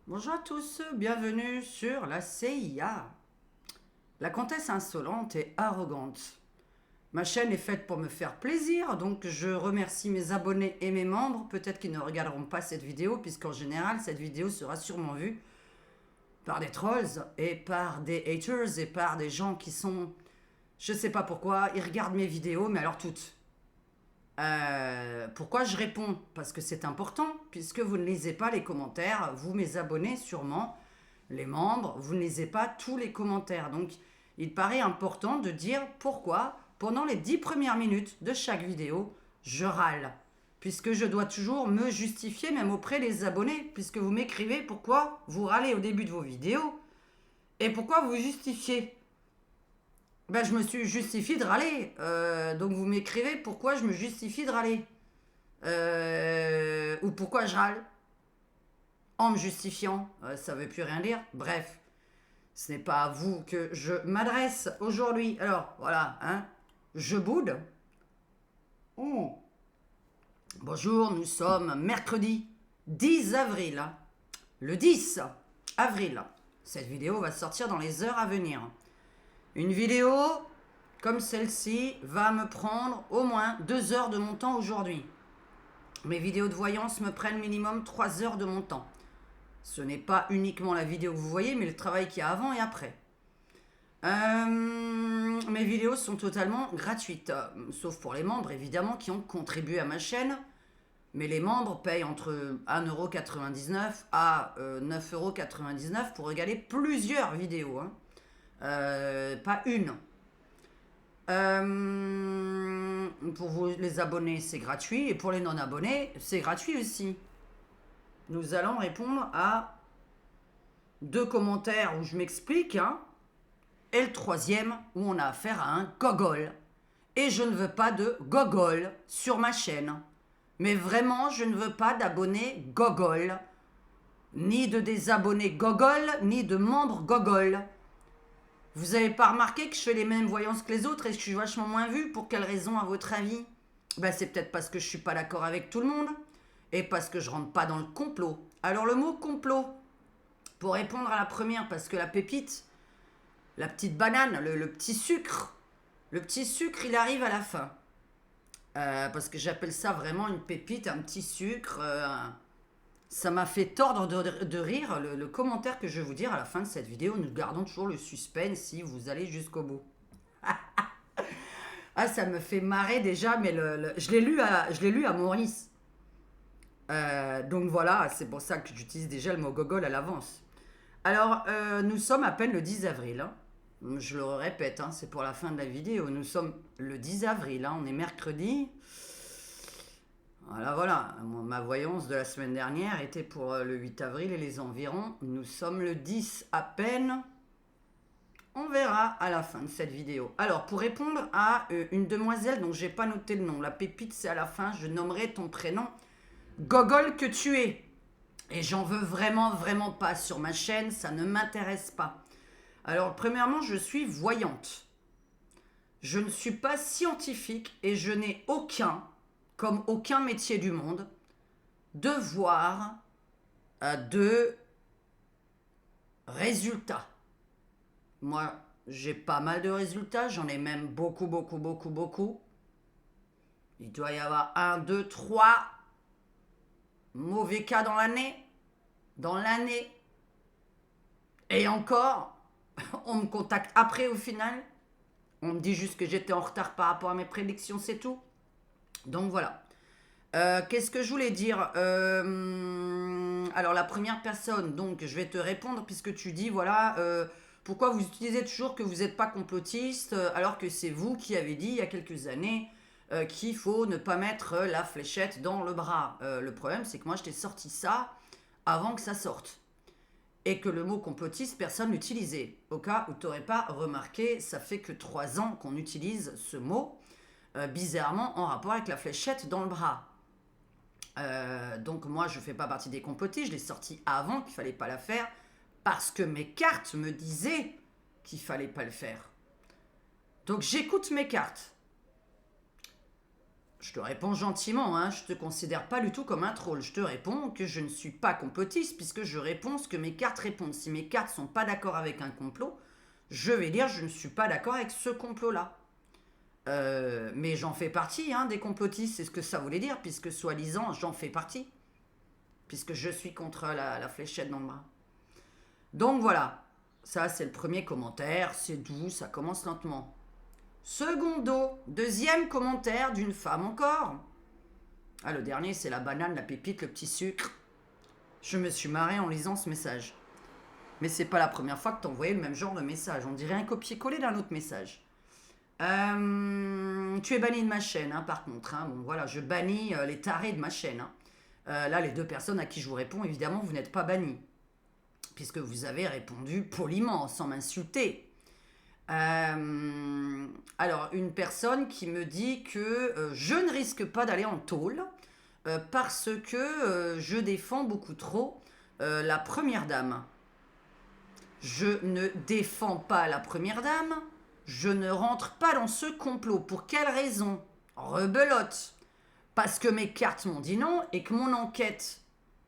Bonjour à tous, bienvenue sur la CIA. La comtesse insolente et arrogante. Ma chaîne est faite pour me faire plaisir, donc je remercie mes abonnés et mes membres. Peut-être qu'ils ne regarderont pas cette vidéo, puisqu'en général, cette vidéo sera sûrement vue par des trolls et par des haters et par des gens qui sont... Je sais pas pourquoi, ils regardent mes vidéos, mais alors toutes. Pourquoi je réponds? Parce que c'est important, puisque vous ne lisez pas les commentaires, vous mes abonnés sûrement, les membres, vous ne lisez pas tous les commentaires. Donc il paraît important de dire pourquoi, pendant les 10 premières minutes de chaque vidéo, je râle. Puisque je dois toujours me justifier, même auprès des abonnés, puisque vous m'écrivez pourquoi vous râlez au début de vos vidéos, et pourquoi vous justifiez. Ben, je me suis justifié de râler. Donc vous m'écrivez pourquoi je me justifie de râler. Ou pourquoi je râle. En me justifiant. Ça ne veut plus rien dire. Bref, ce n'est pas à vous que je m'adresse aujourd'hui. Alors, voilà, hein. Je boude. Oh. Bonjour, nous sommes mercredi 10 avril. Le 10 avril. Cette vidéo va sortir dans les heures à venir. Une vidéo comme celle-ci va me prendre au moins 2 heures de mon temps aujourd'hui. Mes vidéos de voyance me prennent minimum 3 heures de mon temps. Ce n'est pas uniquement la vidéo que vous voyez, mais le travail qu'il y a avant et après. Mes vidéos sont totalement gratuites, sauf pour les membres évidemment qui ont contribué à ma chaîne. Mais les membres payent entre 1,99€ à 9,99€ pour regarder plusieurs vidéos. Pas une. Pour vous les abonnés, c'est gratuit. Et pour les non-abonnés, c'est gratuit aussi. Nous allons répondre à 2 commentaires où je m'explique, hein, et le 3e où on a affaire à un gogol. Et je ne veux pas de gogol sur ma chaîne. Mais vraiment, je ne veux pas d'abonnés gogol. Ni de désabonnés gogol, ni de membres gogol. Vous avez pas remarqué que je fais les mêmes voyances que les autres et que je suis vachement moins vue? Pour quelle raison, à votre avis? C'est peut-être parce que je suis pas d'accord avec tout le monde et parce que je rentre pas dans le complot. Alors le mot complot, pour répondre à la première, parce que la pépite, la petite banane, le petit sucre, il arrive à la fin. Parce que j'appelle ça vraiment une pépite, un petit sucre. Ça m'a fait tordre de rire le commentaire que je vais vous dire à la fin de cette vidéo. Nous gardons toujours le suspense si vous allez jusqu'au bout. Ah, ça me fait marrer déjà, mais je l'ai lu à Maurice. Donc voilà, c'est pour ça que j'utilise déjà le mot gogol à l'avance. Alors, nous sommes à peine le 10 avril. Hein. Je le répète, hein, c'est pour la fin de la vidéo. Nous sommes le 10 avril, hein, on est mercredi. Voilà, ma voyance de la semaine dernière était pour le 8 avril et les environs. Nous sommes le 10 à peine. On verra à la fin de cette vidéo. Alors, pour répondre à une demoiselle dont j'ai pas noté le nom, la pépite c'est à la fin, je nommerai ton prénom Gogol que tu es. Et j'en veux vraiment, vraiment pas sur ma chaîne, ça ne m'intéresse pas. Alors, premièrement, je suis voyante. Je ne suis pas scientifique et je n'ai aucun, comme aucun métier du monde, devoir de résultats. Moi, j'ai pas mal de résultats, j'en ai même beaucoup, beaucoup, beaucoup, beaucoup. Il doit y avoir 1, 2, 3 mauvais cas dans l'année. Dans l'année. Et encore, on me contacte après au final. On me dit juste que j'étais en retard par rapport à mes prédictions, c'est tout. Donc voilà. Qu'est-ce que je voulais dire? Alors la première personne, donc je vais te répondre puisque tu dis voilà, pourquoi vous utilisez toujours que vous n'êtes pas complotiste alors que c'est vous qui avez dit il y a quelques années qu'il faut ne pas mettre la fléchette dans le bras. Le problème c'est que moi je t'ai sorti ça avant que ça sorte. Et que le mot complotiste, personne l'utilisait. Au cas où tu n'aurais pas remarqué, ça fait que 3 ans qu'on utilise ce mot, bizarrement en rapport avec la fléchette dans le bras. Donc moi je fais pas partie des complotistes, je l'ai sorti avant qu'il fallait pas la faire parce que mes cartes me disaient qu'il fallait pas le faire. Donc j'écoute mes cartes. Je te réponds gentiment, hein, je te considère pas du tout comme un troll. Je te réponds que je ne suis pas complotiste puisque je réponds ce que mes cartes répondent. Si mes cartes sont pas d'accord avec un complot, je vais dire je ne suis pas d'accord avec ce complot-là. Mais j'en fais partie, hein, des complotistes, c'est ce que ça voulait dire, puisque soi-disant j'en fais partie. Puisque je suis contre la fléchette dans le bras. Donc voilà, ça c'est le premier commentaire, c'est doux, ça commence lentement. Secondo, deuxième commentaire d'une femme encore. Ah, le dernier, c'est la banane, la pépite, le petit sucre. Je me suis marré en lisant ce message. Mais c'est pas la première fois que t'envoyais le même genre de message. On dirait un copier-coller d'un autre message. Tu es banni de ma chaîne, hein, par contre. Hein. Bon, voilà, je bannis les tarés de ma chaîne. Hein. Là, les deux personnes à qui je vous réponds, évidemment, vous n'êtes pas bannis. Puisque vous avez répondu poliment, sans m'insulter. Alors, une personne qui me dit que je ne risque pas d'aller en tôle parce que je défends beaucoup trop la première dame. Je ne défends pas la première dame, je ne rentre pas dans ce complot. Pour quelle raison? Rebelote. Parce que mes cartes m'ont dit non et que mon enquête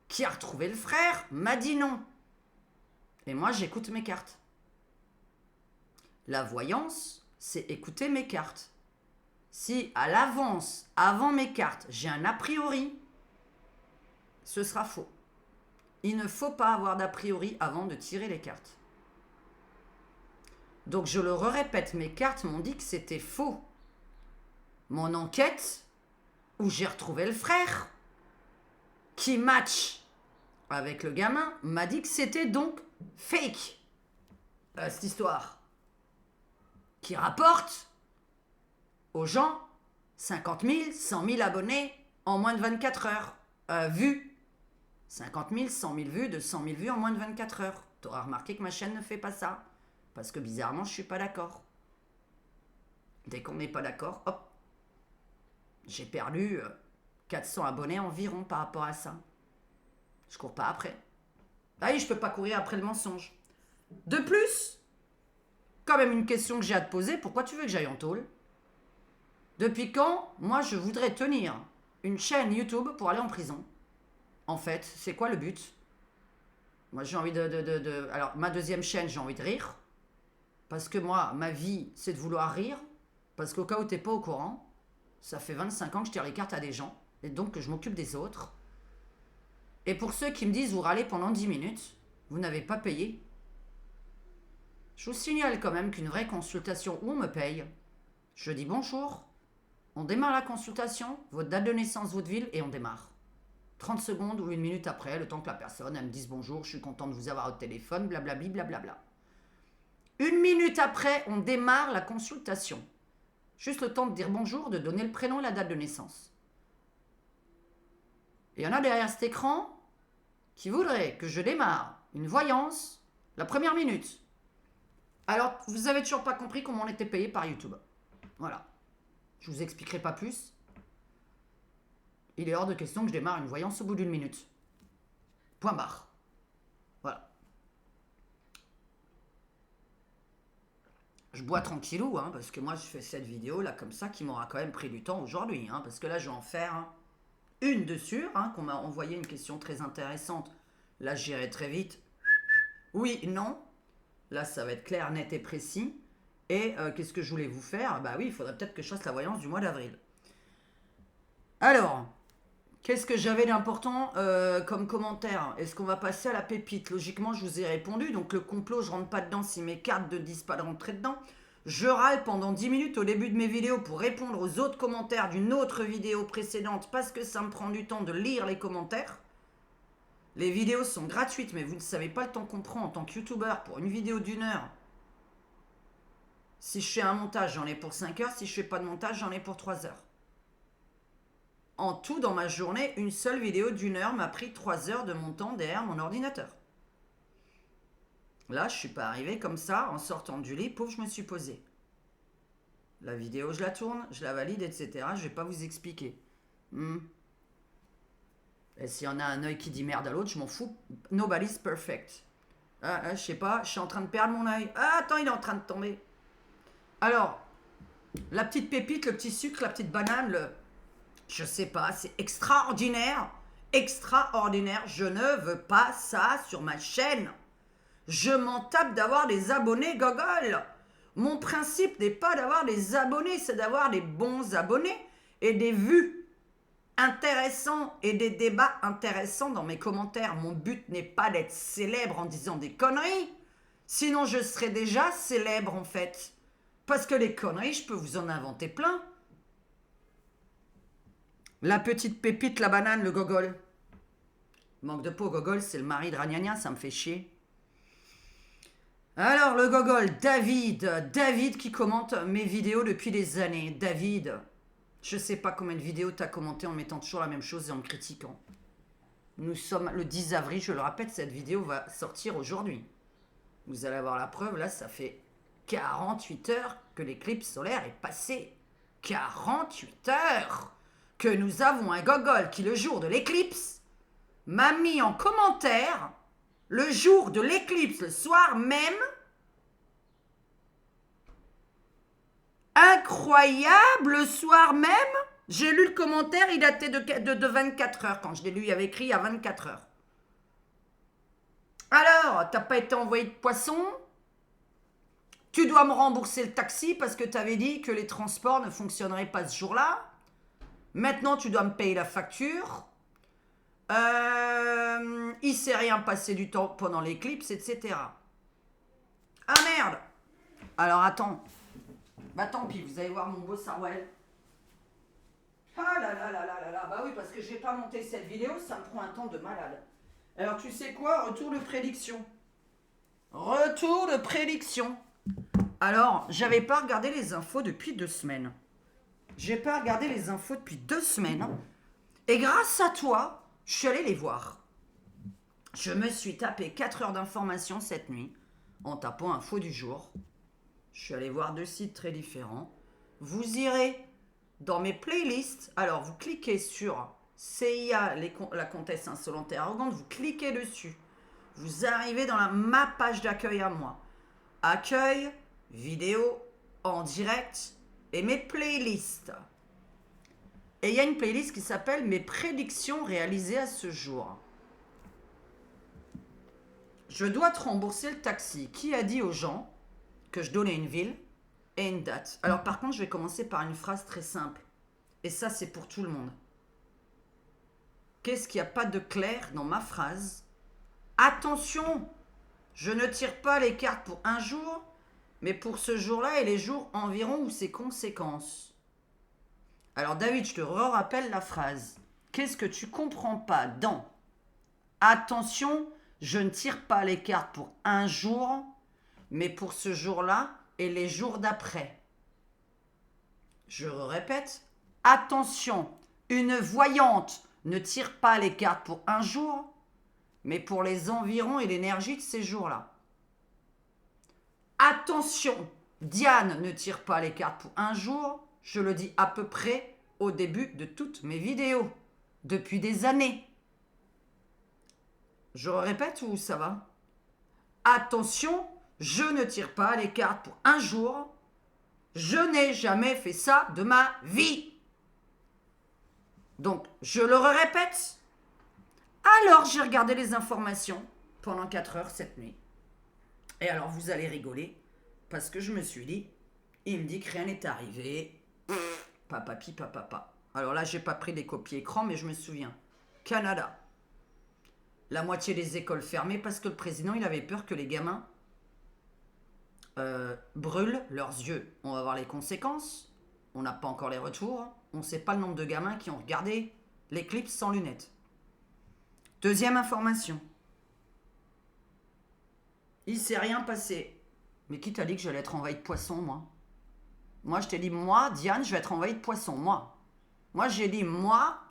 qui a retrouvé le frère m'a dit non. Et moi, j'écoute mes cartes. La voyance, c'est écouter mes cartes. Si à l'avance, avant mes cartes, j'ai un a priori, ce sera faux. Il ne faut pas avoir d'a priori avant de tirer les cartes. Donc je le répète, mes cartes m'ont dit que c'était faux. Mon enquête, où j'ai retrouvé le frère, qui match avec le gamin, m'a dit que c'était donc fake. Cette histoire. Qui rapporte aux gens 50 000, 100 000 abonnés en moins de 24 heures. Vues. 50 000, 100 000 vues, 200 000 vues en moins de 24 heures. Tu auras remarqué que ma chaîne ne fait pas ça. Parce que bizarrement, je ne suis pas d'accord. Dès qu'on n'est pas d'accord, hop. J'ai perdu 400 abonnés environ par rapport à ça. Je cours pas après. Ah oui, je peux pas courir après le mensonge. De plus, quand même une question que j'ai à te poser, pourquoi tu veux que j'aille en tôle? Depuis quand, moi, je voudrais tenir une chaîne YouTube pour aller en prison? En fait, c'est quoi le but? Moi, j'ai envie Alors, ma deuxième chaîne, j'ai envie de rire. Parce que moi, ma vie, c'est de vouloir rire. Parce qu'au cas où t'es pas au courant, ça fait 25 ans que je tire les cartes à des gens. Et donc que je m'occupe des autres. Et pour ceux qui me disent, vous râlez pendant 10 minutes, vous n'avez pas payé. Je vous signale quand même qu'une vraie consultation où on me paye, je dis bonjour, on démarre la consultation, votre date de naissance, votre ville, et on démarre. 30 secondes ou une minute après, le temps que la personne elle me dise bonjour, je suis content de vous avoir au téléphone, blablabli, blablabla. Une minute après, on démarre la consultation. Juste le temps de dire bonjour, de donner le prénom et la date de naissance. Et il y en a derrière cet écran qui voudraient que je démarre une voyance la première minute. Alors, vous avez toujours pas compris comment on était payé par YouTube. Voilà. Je vous expliquerai pas plus. Il est hors de question que je démarre une voyance au bout d'une minute. Point barre. Voilà. Je bois tranquillou, hein, parce que moi je fais cette vidéo là comme ça qui m'aura quand même pris du temps aujourd'hui, hein, parce que là je vais en faire une dessus, hein, qu'on m'a envoyé une question très intéressante. Là j'irai très vite. Oui, non. Là, ça va être clair, net et précis. Et qu'est-ce que je voulais vous faire? Bah oui, il faudrait peut-être que je fasse la voyance du mois d'avril. Alors, qu'est-ce que j'avais d'important comme commentaire? Est-ce qu'on va passer à la pépite? Logiquement, je vous ai répondu. Donc, le complot, je rentre pas dedans si mes cartes ne disent pas de rentrer dedans. Je râle pendant 10 minutes au début de mes vidéos pour répondre aux autres commentaires d'une autre vidéo précédente parce que ça me prend du temps de lire les commentaires. Les vidéos sont gratuites, mais vous ne savez pas le temps qu'on prend en tant que youtubeur pour une vidéo d'1 heure. Si je fais un montage, j'en ai pour 5 heures. Si je fais pas de montage, j'en ai pour 3 heures. En tout, dans ma journée, une seule vidéo d'1 heure m'a pris 3 heures de mon temps derrière mon ordinateur. Là, je suis pas arrivé comme ça, en sortant du lit, pouf, je me suis posé. La vidéo, je la tourne, je la valide, etc. Je vais pas vous expliquer. Et s'il y en a un œil qui dit merde à l'autre, je m'en fous. Nobody's perfect. Je sais pas, je suis en train de perdre mon œil. Ah, attends, il est en train de tomber. Alors, la petite pépite, le petit sucre, la petite banane, Je sais pas, c'est extraordinaire. Extraordinaire. Je ne veux pas ça sur ma chaîne. Je m'en tape d'avoir des abonnés, gogol. Mon principe n'est pas d'avoir des abonnés, c'est d'avoir des bons abonnés et des vues intéressants et des débats intéressants dans mes commentaires. Mon but n'est pas d'être célèbre en disant des conneries. Sinon, je serais déjà célèbre en fait. Parce que les conneries, je peux vous en inventer plein. La petite pépite, la banane, le gogol. Manque de peau, gogol, c'est le mari de Ragnagna, ça me fait chier. Alors, le gogol, David qui commente mes vidéos depuis des années. David, je sais pas combien de vidéos t'as commenté en mettant toujours la même chose et en me critiquant. Nous sommes le 10 avril, je le rappelle, cette vidéo va sortir aujourd'hui. Vous allez avoir la preuve, là, ça fait 48 heures que l'éclipse solaire est passée. 48 heures que nous avons un gogol qui, le jour de l'éclipse, m'a mis en commentaire, le jour de l'éclipse, le soir même, incroyable, le soir même, j'ai lu le commentaire, il datait de 24 heures, quand je l'ai lu, il y avait écrit il y a 24 heures. Alors, t'as pas été envoyé de poisson? Tu dois me rembourser le taxi parce que tu avais dit que les transports ne fonctionneraient pas ce jour-là. Maintenant, tu dois me payer la facture. Il s'est rien passé du temps pendant l'éclipse, etc. Ah merde! Alors attends. Bah tant pis, vous allez voir mon beau Sarwell. Ah là là là là là là. Bah oui, parce que j'ai pas monté cette vidéo, ça me prend un temps de malade. Alors tu sais quoi? Retour de prédiction. Retour de prédiction. Alors, j'avais pas regardé les infos depuis 2 semaines. J'ai pas regardé les infos depuis 2 semaines. Et grâce à toi, je suis allée les voir. Je me suis tapé 4 heures d'informations cette nuit en tapant info du jour. Je suis allée voir 2 sites très différents. Vous irez dans mes playlists. Alors, vous cliquez sur CIA, la comtesse insolente et arrogante. Vous cliquez dessus. Vous arrivez dans ma page d'accueil à moi. Accueil, vidéo, en direct et mes playlists. Et il y a une playlist qui s'appelle mes prédictions réalisées à ce jour. Je dois te rembourser le taxi. Qui a dit aux gens que je donnais une ville et une date? Alors par contre, je vais commencer par une phrase très simple. Et ça, c'est pour tout le monde. Qu'est-ce qu'il n'y a pas de clair dans ma phrase? Attention, je ne tire pas les cartes pour un jour, mais pour ce jour-là et les jours environ ou ses conséquences. Alors David, je te rappelle la phrase. Qu'est-ce que tu comprends pas dans attention, je ne tire pas les cartes pour un jour, mais pour ce jour-là et les jours d'après. Je répète, attention, une voyante ne tire pas les cartes pour un jour, mais pour les environs et l'énergie de ces jours-là. Attention, Diane ne tire pas les cartes pour un jour, je le dis à peu près au début de toutes mes vidéos, depuis des années. Je répète ou ça va? Attention, je ne tire pas les cartes pour un jour, je n'ai jamais fait ça de ma vie. Donc, je le répète. Alors, j'ai regardé les informations pendant 4 heures cette nuit. Et alors, vous allez rigoler, parce que je me suis dit, il me dit que rien n'est arrivé. Papapi, papapa. Alors là, j'ai pas pris des copies écran, mais je me souviens. Canada. La moitié des écoles fermées parce que le président, il avait peur que les gamins brûlent leurs yeux. On va voir les conséquences. On n'a pas encore les retours. On ne sait pas le nombre de gamins qui ont regardé l'éclipse sans lunettes. Deuxième information. Il s'est rien passé. Mais qui t'a dit que j'allais être envahi de poissons, moi? Moi, je t'ai dit, moi, Diane, je vais être envahi de poissons, moi. Moi, j'ai dit, moi,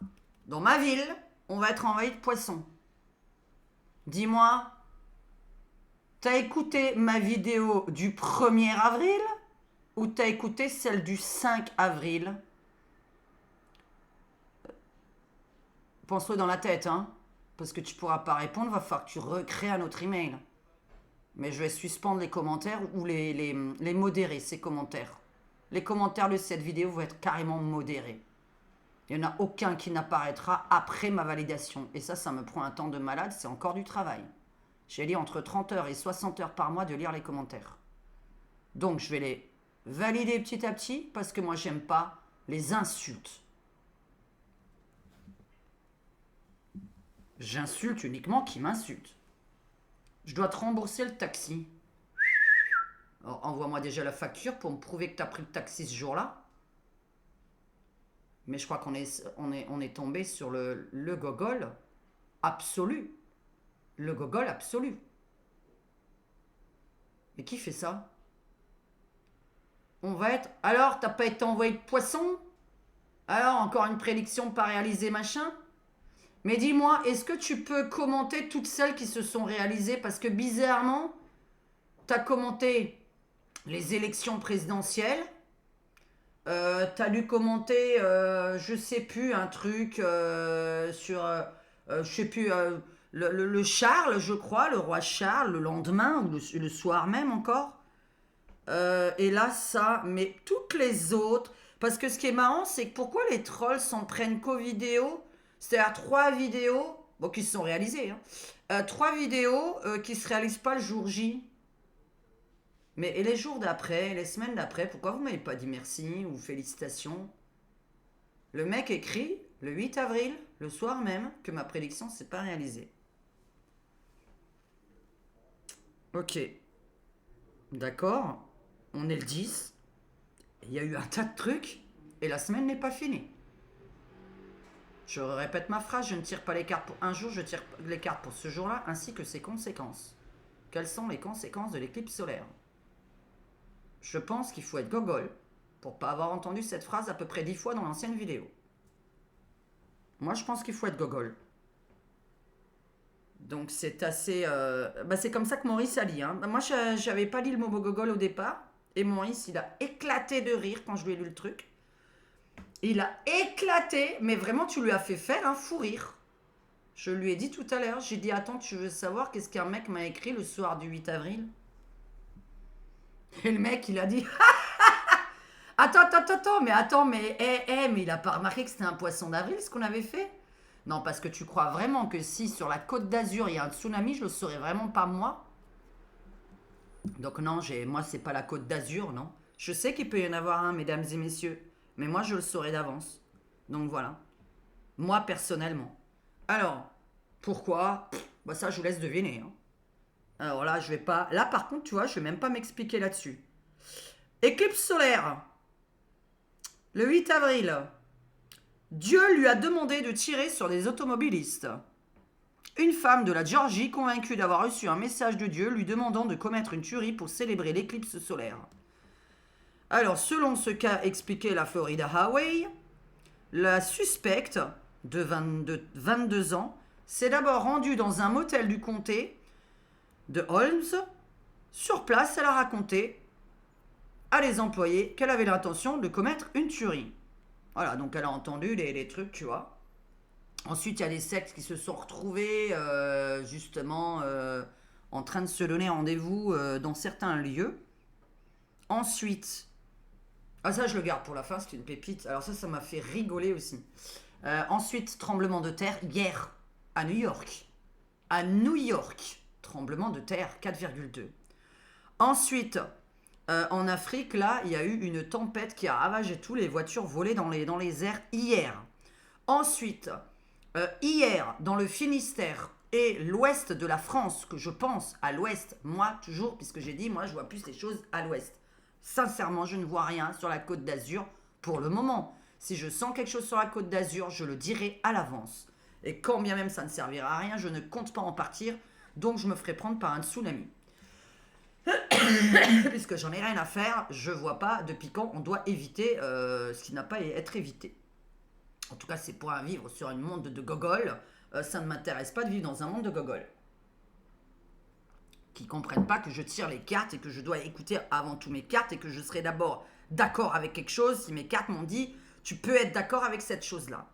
dans ma ville, on va être envahi de poissons. Dis-moi, t'as écouté ma vidéo du 1er avril ou t'as écouté celle du 5 avril? Pense-le dans la tête, hein, parce que tu pourras pas répondre, va falloir que tu recrées un autre email. Mais je vais suspendre les commentaires ou les modérer, ces commentaires. Les commentaires de cette vidéo vont être carrément modérés. Il n'y en a aucun qui n'apparaîtra après ma validation. Et ça me prend un temps de malade, c'est encore du travail. J'ai dit entre 30 heures et 60 heures par mois de lire les commentaires. Donc je vais les valider petit à petit parce que moi j'aime pas les insultes. J'insulte uniquement qui m'insulte. Je dois te rembourser le taxi. Alors, envoie-moi déjà la facture pour me prouver que tu as pris le taxi ce jour-là. Mais je crois qu'on est tombé sur le gogol absolu. Le gogol absolu. Mais qui fait ça? On va être... Alors, t'as pas été envoyé de poisson? Alors, encore une prédiction pas réalisée, machin? Mais dis-moi, est-ce que tu peux commenter toutes celles qui se sont réalisées? Parce que bizarrement, t'as commenté les élections présidentielles. T'as dû commenter, je sais plus, un truc sur, je sais plus, le Charles, je crois, le roi Charles, le lendemain ou le soir même encore. Et là, ça, mais toutes les autres, parce que ce qui est marrant, c'est que pourquoi les trolls s'en prennent qu'aux vidéos? C'est-à-dire 3 vidéos, bon, qui se sont réalisées, hein, 3 vidéos qui se réalisent pas le jour J. Mais et les jours d'après, les semaines d'après, pourquoi vous m'avez pas dit merci ou félicitations? Le mec écrit le 8 avril, le soir même, que ma prédiction s'est pas réalisée. Ok. D'accord. On est le 10. Il y a eu un tas de trucs et la semaine n'est pas finie. Je répète ma phrase, je ne tire pas les cartes pour un jour, je tire les cartes pour ce jour-là ainsi que ses conséquences. Quelles sont les conséquences de l'éclipse solaire? Je pense qu'il faut être gogol pour pas avoir entendu cette phrase à peu près 10 fois dans l'ancienne vidéo. Moi, je pense qu'il faut être gogol. Donc, c'est assez... c'est comme ça que Maurice a dit. Hein. Moi, j'avais pas dit le mot gogol au départ. Et Maurice, il a éclaté de rire quand je lui ai lu le truc. Il a éclaté, mais vraiment, tu lui as fait faire un fou rire. Je lui ai dit tout à l'heure, j'ai dit, attends, tu veux savoir qu'est-ce qu'un mec m'a écrit le soir du 8 avril? Et le mec, il a dit, attends, mais il a pas remarqué que c'était un poisson d'avril, ce qu'on avait fait? Non, parce que tu crois vraiment que si sur la côte d'Azur, il y a un tsunami, je le saurais vraiment pas moi? Donc non, moi, c'est pas la côte d'Azur, non. Je sais qu'il peut y en avoir un, mesdames et messieurs, mais moi, je le saurais d'avance. Donc voilà. Moi, personnellement. Alors, pourquoi? Ça, je vous laisse deviner. Hein. Alors là, je vais pas... Là, par contre, tu vois, je vais même pas m'expliquer là-dessus. Éclipse solaire. Le 8 avril. Dieu lui a demandé de tirer sur des automobilistes. Une femme de la Géorgie, convaincue d'avoir reçu un message de Dieu lui demandant de commettre une tuerie pour célébrer l'éclipse solaire. Alors, selon ce qu'a expliqué la Florida Highway, la suspecte, de 22 ans, s'est d'abord rendue dans un motel du comté de Holmes. Sur place, elle a raconté à les employés qu'elle avait l'intention de commettre une tuerie. Voilà, donc elle a entendu les trucs, tu vois. Ensuite, il y a des sectes qui se sont retrouvés justement en train de se donner rendez-vous dans certains lieux. Ensuite, ça je le garde pour la fin, c'est une pépite. Alors ça m'a fait rigoler aussi. Ensuite, tremblement de terre hier à New York. À New York, tremblement de terre 4,2. Ensuite, en Afrique, là, il y a eu une tempête qui a ravagé tout, les voitures volaient dans les airs hier. Ensuite, hier, dans le Finistère et l'ouest de la France, que je pense à l'ouest, moi toujours, puisque j'ai dit, moi je vois plus les choses à l'ouest. Sincèrement, je ne vois rien sur la côte d'Azur pour le moment. Si je sens quelque chose sur la côte d'Azur, je le dirai à l'avance. Et quand bien même ça ne servira à rien, je ne compte pas en partir, donc je me ferai prendre par un tsunami. Puisque j'en ai rien à faire, je vois pas depuis quand on doit éviter ce qui n'a pas à être évité. En tout cas, c'est pour vivre sur un monde de gogol. Ça ne m'intéresse pas de vivre dans un monde de gogol. Qui comprennent pas que je tire les cartes et que je dois écouter avant tout mes cartes et que je serai d'abord d'accord avec quelque chose si mes cartes m'ont dit tu peux être d'accord avec cette chose-là.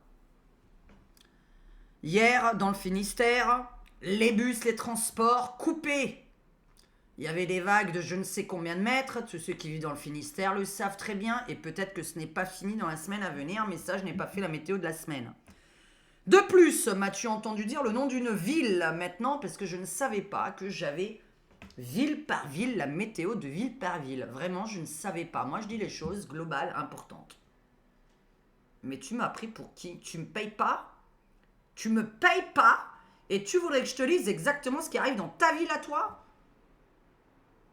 Hier, dans le Finistère, les bus, les transports coupés. Il y avait des vagues de je ne sais combien de mètres. Tous ceux qui vivent dans le Finistère le savent très bien. Et peut-être que ce n'est pas fini dans la semaine à venir, mais ça, je n'ai pas fait la météo de la semaine. De plus, m'as-tu entendu dire le nom d'une ville maintenant, parce que je ne savais pas que j'avais ville par ville, la météo de ville par ville. Vraiment, je ne savais pas. Moi, je dis les choses globales, importantes. Mais tu m'as pris pour qui? Tu me payes pas? Tu me payes pas? Et tu voudrais que je te dise exactement ce qui arrive dans ta ville à toi?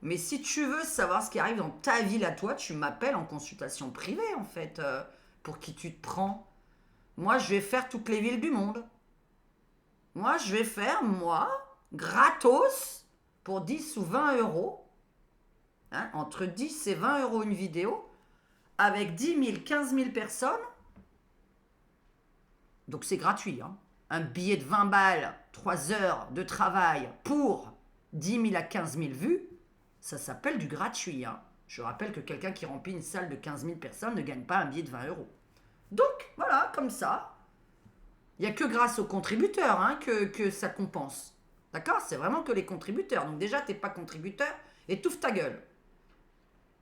Mais si tu veux savoir ce qui arrive dans ta ville à toi, tu m'appelles en consultation privée, en fait. Pour qui tu te prends? Moi, je vais faire toutes les villes du monde. Moi, je vais faire, gratos, pour 10 ou 20 euros, hein, entre 10 et 20 euros une vidéo, avec 10 000, 15 000 personnes. Donc c'est gratuit. Hein. Un billet de 20 balles, 3 heures de travail pour 10 000 à 15 000 vues, ça s'appelle du gratuit. Hein. Je rappelle que quelqu'un qui remplit une salle de 15 000 personnes ne gagne pas un billet de 20 euros. Donc, voilà, comme ça. Il n'y a que grâce aux contributeurs hein, que ça compense. D'accord? C'est vraiment que les contributeurs. Donc déjà, tu n'es pas contributeur, étouffe ta gueule.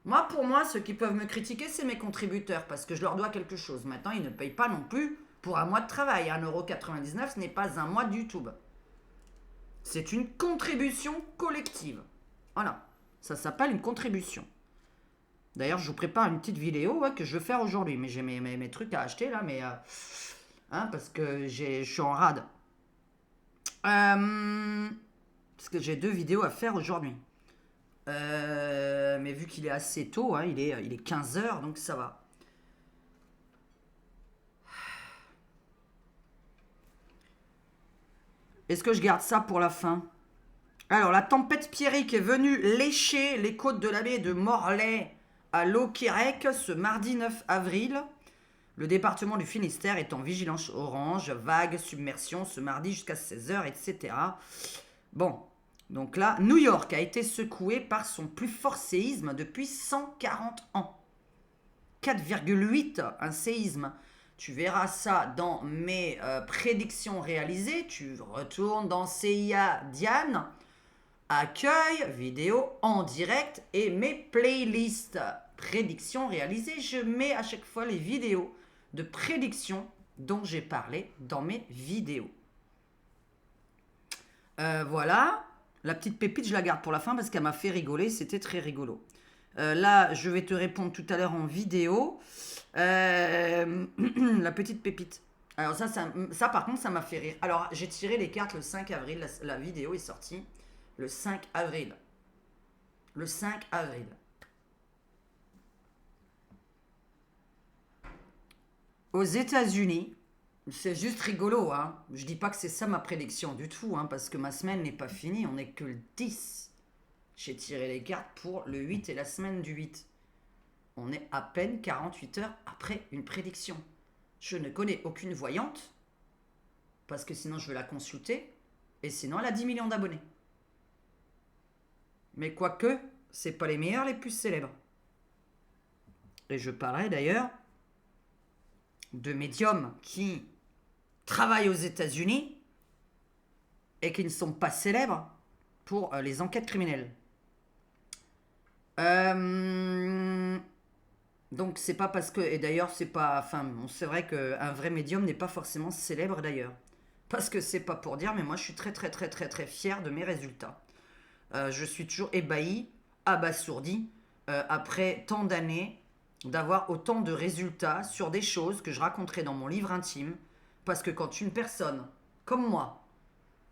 Moi, pour moi, ceux qui peuvent me critiquer, c'est mes contributeurs, parce que je leur dois quelque chose. Maintenant, ils ne payent pas non plus pour un mois de travail. 1,99 €, ce n'est pas un mois de YouTube. C'est une contribution collective. Voilà. Ça s'appelle une contribution. D'ailleurs, je vous prépare une petite vidéo que je vais faire aujourd'hui. Mais j'ai mes trucs à acheter là, mais parce que je suis en rade. Parce que j'ai 2 vidéos à faire aujourd'hui. Mais vu qu'il est assez tôt, hein, il est 15 h, donc ça va. Est-ce que je garde ça pour la fin? Alors, la tempête Pierrick est venue lécher les côtes de la baie de Morlaix à Lauquerec ce mardi 9 avril. Le département du Finistère est en vigilance orange, vague, submersion ce mardi jusqu'à 16 h, etc. Bon, donc là, New York a été secoué par son plus fort séisme depuis 140 ans. 4,8, un séisme. Tu verras ça dans mes prédictions réalisées. Tu retournes dans CIA Diane, accueil, vidéo en direct et mes playlists. Prédictions réalisées, je mets à chaque fois les vidéos de prédictions dont j'ai parlé dans mes vidéos. Voilà. La petite pépite, je la garde pour la fin parce qu'elle m'a fait rigoler. C'était très rigolo. Là, je vais te répondre tout à l'heure en vidéo. La petite pépite. Alors ça par contre, ça m'a fait rire. Alors, j'ai tiré les cartes le 5 avril. La vidéo est sortie le 5 avril. Le 5 avril. Aux États-Unis, c'est juste rigolo, hein. Je dis pas que c'est ça ma prédiction du tout, hein, parce que ma semaine n'est pas finie, on n'est que le 10. J'ai tiré les cartes pour le 8 et la semaine du 8. On est à peine 48 heures après une prédiction. Je ne connais aucune voyante, parce que sinon je vais la consulter, et sinon elle a 10 millions d'abonnés. Mais quoique, c'est pas les meilleurs, les plus célèbres. Et je parlerai d'ailleurs de médiums qui travaillent aux États-Unis et qui ne sont pas célèbres pour les enquêtes criminelles. Donc c'est pas parce que... Et d'ailleurs c'est pas... Enfin, c'est vrai qu'un vrai médium n'est pas forcément célèbre d'ailleurs. Parce que c'est pas pour dire, mais moi je suis très très très très très fier de mes résultats. Je suis toujours ébahi, abasourdi, après tant d'années, d'avoir autant de résultats sur des choses que je raconterai dans mon livre intime. Parce que quand une personne, comme moi,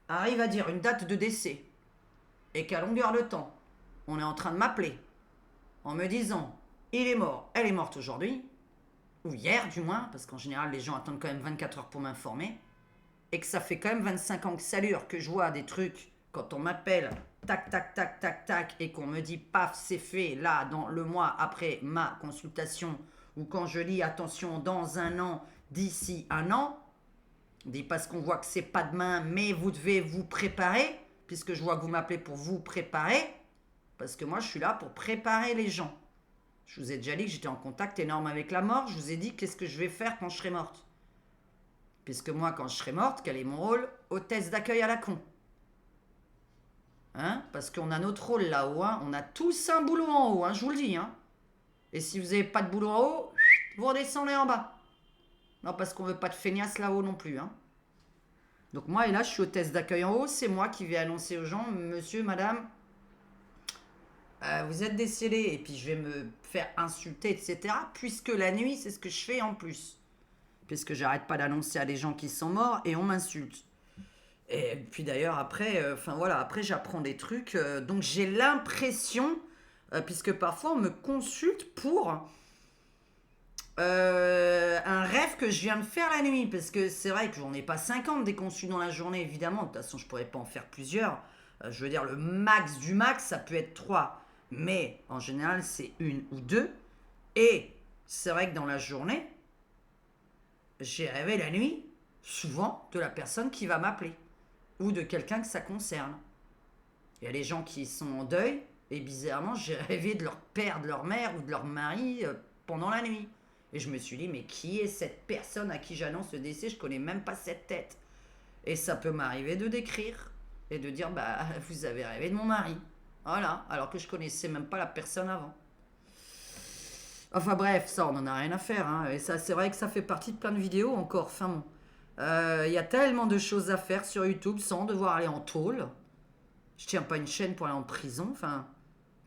arrive à dire une date de décès, et qu'à longueur de temps, on est en train de m'appeler, en me disant, il est mort, elle est morte aujourd'hui, ou hier du moins, parce qu'en général les gens attendent quand même 24 heures pour m'informer, et que ça fait quand même 25 ans que ça dure, que je vois des trucs, quand on m'appelle, tac, tac, tac, tac, tac, et qu'on me dit, paf, c'est fait, là, dans le mois après ma consultation, ou quand je lis, attention, dans un an, d'ici un an, dit parce qu'on voit que c'est pas demain, mais vous devez vous préparer, puisque je vois que vous m'appelez pour vous préparer, parce que moi, je suis là pour préparer les gens. Je vous ai déjà dit que j'étais en contact énorme avec la mort, je vous ai dit qu'est-ce que je vais faire quand je serai morte. Puisque moi, quand je serai morte, quel est mon rôle? Hôtesse d'accueil à la con. Hein, parce qu'on a notre rôle là-haut. Hein. On a tous un boulot en haut, hein, je vous le dis. Hein. Et si vous n'avez pas de boulot en haut, vous redescendez en bas. Non, parce qu'on veut pas de feignasse là-haut non plus. Hein. Donc moi, et là, je suis hôtesse d'accueil en haut. C'est moi qui vais annoncer aux gens, monsieur, madame, vous êtes décédé. Et puis je vais me faire insulter, etc. Puisque la nuit, c'est ce que je fais en plus. Puisque j'arrête pas d'annoncer à des gens qui sont morts et on m'insulte. Et puis d'ailleurs, après, après j'apprends des trucs. Donc j'ai l'impression, puisque parfois on me consulte pour un rêve que je viens de faire la nuit. Parce que c'est vrai que j'en ai pas 50 des consus dans la journée, évidemment. De toute façon, je pourrais pas en faire plusieurs. Je veux dire, le max du max, ça peut être 3. Mais en général, c'est 1 ou 2. Et c'est vrai que dans la journée, j'ai rêvé la nuit, souvent, de la personne qui va m'appeler. Ou de quelqu'un que ça concerne. Il y a les gens qui sont en deuil, et bizarrement, j'ai rêvé de leur père, de leur mère ou de leur mari pendant la nuit. Et je me suis dit, mais qui est cette personne à qui j'annonce le décès? Je connais même pas cette tête. Et ça peut m'arriver de décrire et de dire, bah, vous avez rêvé de mon mari. Voilà, alors que je connaissais même pas la personne avant. Enfin bref, ça, on en a rien à faire. Hein. Et ça, c'est vrai que ça fait partie de plein de vidéos encore. Enfin bon. Il y a tellement de choses à faire sur YouTube sans devoir aller en tôle. Je tiens pas une chaîne pour aller en prison. Enfin,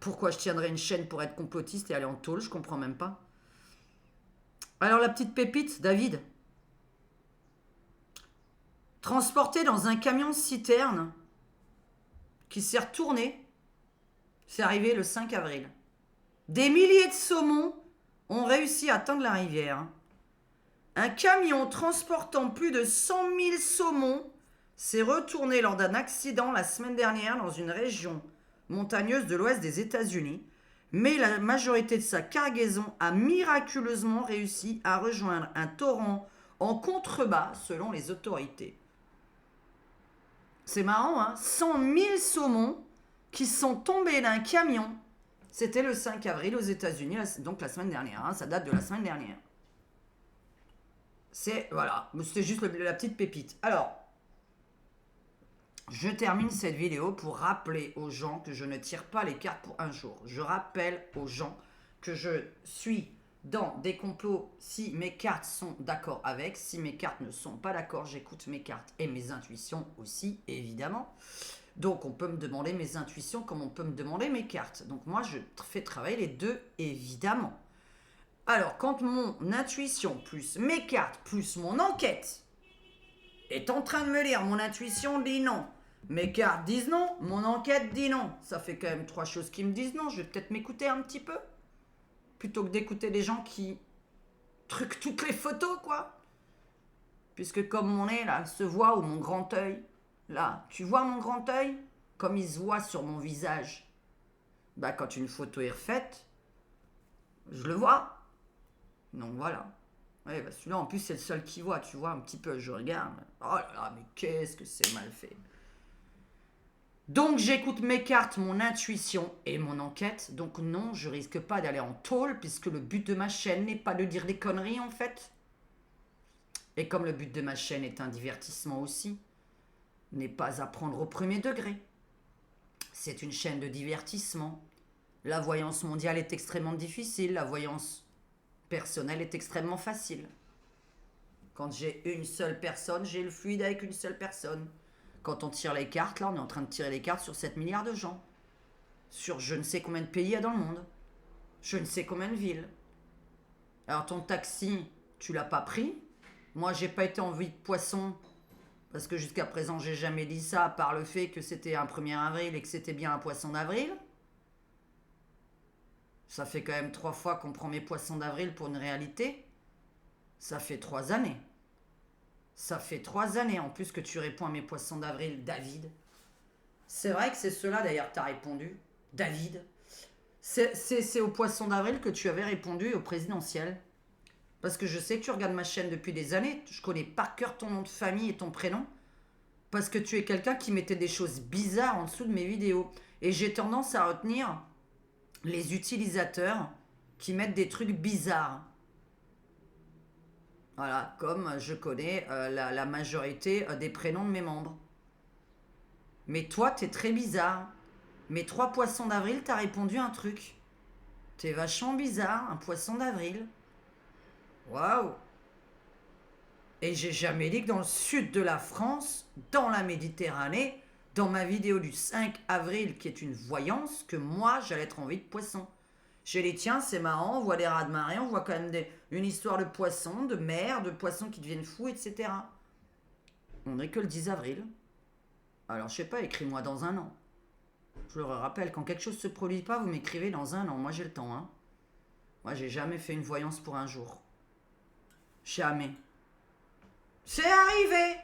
pourquoi je tiendrais une chaîne pour être complotiste et aller en tôle? Je comprends même pas. Alors la petite pépite, David. Transporté dans un camion citerne qui s'est retourné. C'est arrivé le 5 avril. Des milliers de saumons ont réussi à atteindre la rivière. Un camion transportant plus de 100 000 saumons s'est retourné lors d'un accident la semaine dernière dans une région montagneuse de l'ouest des États-Unis, mais la majorité de sa cargaison a miraculeusement réussi à rejoindre un torrent en contrebas selon les autorités. C'est marrant, hein? 100 000 saumons qui sont tombés d'un camion. C'était le 5 avril aux États-Unis, donc la semaine dernière. Hein, ça date de la semaine dernière. Voilà, c'était juste la petite pépite. Alors, je termine cette vidéo pour rappeler aux gens que je ne tire pas les cartes pour un jour. Je rappelle aux gens que je suis dans des complots si mes cartes sont d'accord avec. Si mes cartes ne sont pas d'accord, j'écoute mes cartes et mes intuitions aussi, évidemment. Donc, on peut me demander mes intuitions comme on peut me demander mes cartes. Donc, moi, je fais travailler les deux, évidemment. Alors, quand mon intuition plus mes cartes plus mon enquête est en train de me lire, mon intuition dit non. Mes cartes disent non, mon enquête dit non. Ça fait quand même 3 choses qui me disent non. Je vais peut-être m'écouter un petit peu. Plutôt que d'écouter des gens qui truquent toutes les photos, quoi. Puisque comme mon nez, là, se voit, ou mon grand œil, là, tu vois mon grand œil? Comme il se voit sur mon visage. Bah, quand une photo est refaite, je le vois. Donc voilà. Ouais, bah celui-là, en plus, c'est le seul qui voit, tu vois, un petit peu, je regarde. Oh là là, mais qu'est-ce que c'est mal fait. Donc j'écoute mes cartes, mon intuition et mon enquête. Donc non, je risque pas d'aller en tôle, puisque le but de ma chaîne n'est pas de dire des conneries, en fait. Et comme le but de ma chaîne est un divertissement aussi, n'est pas à prendre au premier degré. C'est une chaîne de divertissement. La voyance mondiale est extrêmement difficile, la voyance personnelle est extrêmement facile. Quand j'ai une seule personne, j'ai le fluide avec une seule personne. Quand on tire les cartes, là, on est en train de tirer les cartes sur 7 milliards de gens. Sur je ne sais combien de pays il y a dans le monde. Je ne sais combien de villes. Alors ton taxi, tu l'as pas pris. Moi, j'ai pas été en vie de poisson, parce que jusqu'à présent, j'ai jamais dit ça, à part le fait que c'était un 1er avril et que c'était bien un poisson d'avril. Ça fait quand même 3 fois qu'on prend mes poissons d'avril pour une réalité. Ça fait 3 années. Ça fait 3 années en plus que tu réponds à mes poissons d'avril, David. C'est vrai que c'est cela d'ailleurs que tu as répondu, David. C'est au poisson d'avril que tu avais répondu au présidentiel. Parce que je sais que tu regardes ma chaîne depuis des années. Je connais par cœur ton nom de famille et ton prénom. Parce que tu es quelqu'un qui mettait des choses bizarres en dessous de mes vidéos. Et j'ai tendance à retenir les utilisateurs qui mettent des trucs bizarres. Voilà, comme je connais la majorité des prénoms de mes membres. Mais toi, t'es très bizarre. Mais 3 poissons d'avril, t'as répondu un truc. T'es vachement bizarre, un poisson d'avril. Waouh. Et j'ai jamais dit que dans le sud de la France, dans la Méditerranée, dans ma vidéo du 5 avril, qui est une voyance, que moi, j'allais être en vie de poisson. J'ai dit, tiens, c'est marrant, on voit des rats de marée, on voit quand même une histoire de poissons, de mer, de poissons qui deviennent fous, etc. On n'est que le 10 avril. Alors, je sais pas, écris-moi dans un an. Je le rappelle, quand quelque chose ne se produit pas, vous m'écrivez dans un an. Moi, j'ai le temps, hein. Moi, j'ai jamais fait une voyance pour un jour. Jamais. C'est arrivé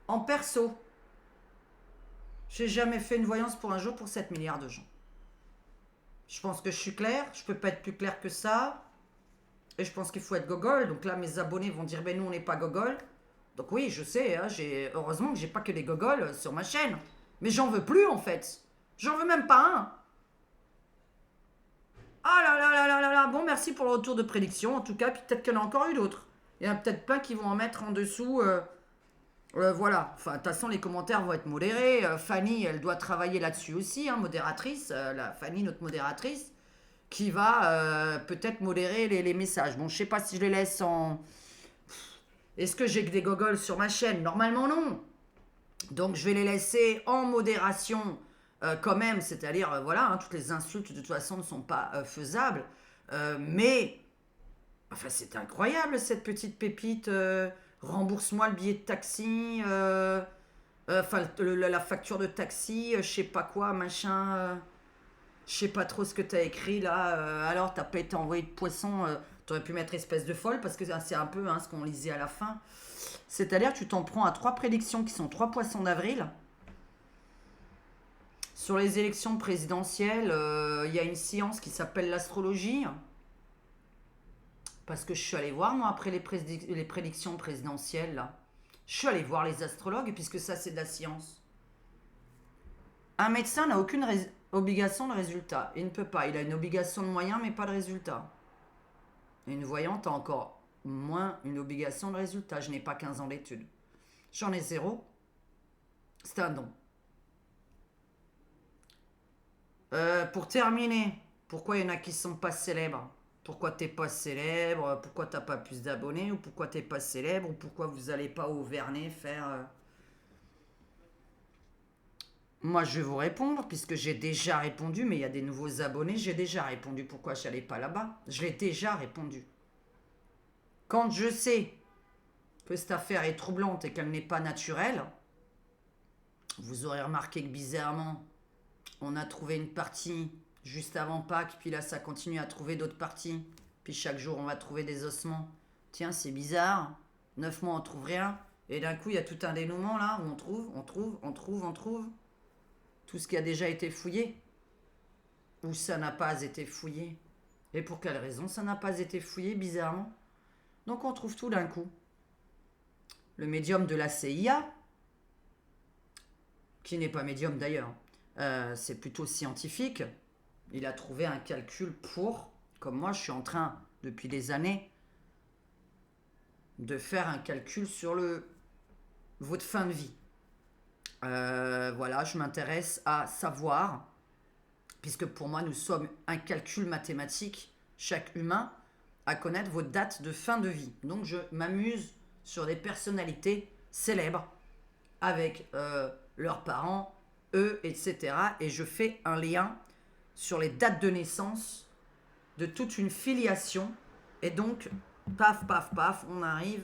en perso. J'ai jamais fait une voyance pour un jour pour 7 milliards de gens. Je pense que je suis clair. Je peux pas être plus clair que ça. Et je pense qu'il faut être gogol. Donc là, mes abonnés vont dire, ben nous, on n'est pas gogol. Donc oui, je sais, hein, heureusement que j'ai pas que des gogols sur ma chaîne. Mais j'en veux plus, en fait. J'en veux même pas un. Ah là là là là là là. Bon, merci pour le retour de prédiction, en tout cas. Puis peut-être qu'il y en a encore eu d'autres. Il y en a peut-être pas qui vont en mettre en dessous. Voilà. Enfin, de toute façon, les commentaires vont être modérés. Fanny, elle doit travailler là-dessus aussi, hein, modératrice. Fanny, notre modératrice, qui va peut-être modérer les messages. Bon, je sais pas si je les laisse en... Est-ce que j'ai que des gogoles sur ma chaîne? Normalement, non. Donc, je vais les laisser en modération quand même. C'est-à-dire, voilà, hein, toutes les insultes, de toute façon, ne sont pas faisables. Mais... Enfin, c'est incroyable, cette petite pépite. Rembourse-moi le billet de taxi. Enfin, la facture de taxi. Je sais pas quoi, machin. Je sais pas trop ce que t'as écrit, là. Alors, t'as pas été envoyé de poisson. T'aurais pu mettre espèce de folle, parce que c'est un peu hein, ce qu'on lisait à la fin. C'est-à-dire, tu t'en prends à 3 prédictions qui sont 3 poissons d'avril. Sur les élections présidentielles, il y a une science qui s'appelle l'astrologie. Parce que je suis allée voir, moi, après les prédictions présidentielles, là. Je suis allée voir les astrologues, puisque ça, c'est de la science. Un médecin n'a aucune obligation de résultat. Il ne peut pas. Il a une obligation de moyens, mais pas de résultat. Et une voyante a encore moins une obligation de résultat. Je n'ai pas 15 ans d'études. J'en ai 0. C'est un don. Pour terminer, pourquoi il y en a qui ne sont pas célèbres? Pourquoi t'es pas célèbre? Pourquoi t'as pas plus d'abonnés? Ou pourquoi t'es pas célèbre? Ou pourquoi vous allez pas au Vernet faire... Moi, je vais vous répondre, puisque j'ai déjà répondu, mais il y a des nouveaux abonnés, j'ai déjà répondu. Pourquoi je n'allais pas là-bas? Je l'ai déjà répondu. Quand je sais que cette affaire est troublante et qu'elle n'est pas naturelle, vous aurez remarqué que bizarrement, on a trouvé une partie juste avant Pâques, puis là ça continue à trouver d'autres parties, puis chaque jour on va trouver des ossements. Tiens, c'est bizarre, 9 mois on trouve rien, et d'un coup il y a tout un dénouement là, où on trouve tout ce qui a déjà été fouillé, ou ça n'a pas été fouillé. Et pour quelle raison ça n'a pas été fouillé, bizarrement? Donc on trouve tout d'un coup. Le médium de la CIA, qui n'est pas médium d'ailleurs, c'est plutôt scientifique, il a trouvé un calcul pour, comme moi je suis en train depuis des années de faire un calcul sur votre fin de vie. Voilà, je m'intéresse à savoir, puisque pour moi nous sommes un calcul mathématique, chaque humain, à connaître vos dates de fin de vie. Donc je m'amuse sur des personnalités célèbres avec leurs parents, eux, etc. Et je fais un lien sur les dates de naissance de toute une filiation. Et donc, paf, paf, paf, on arrive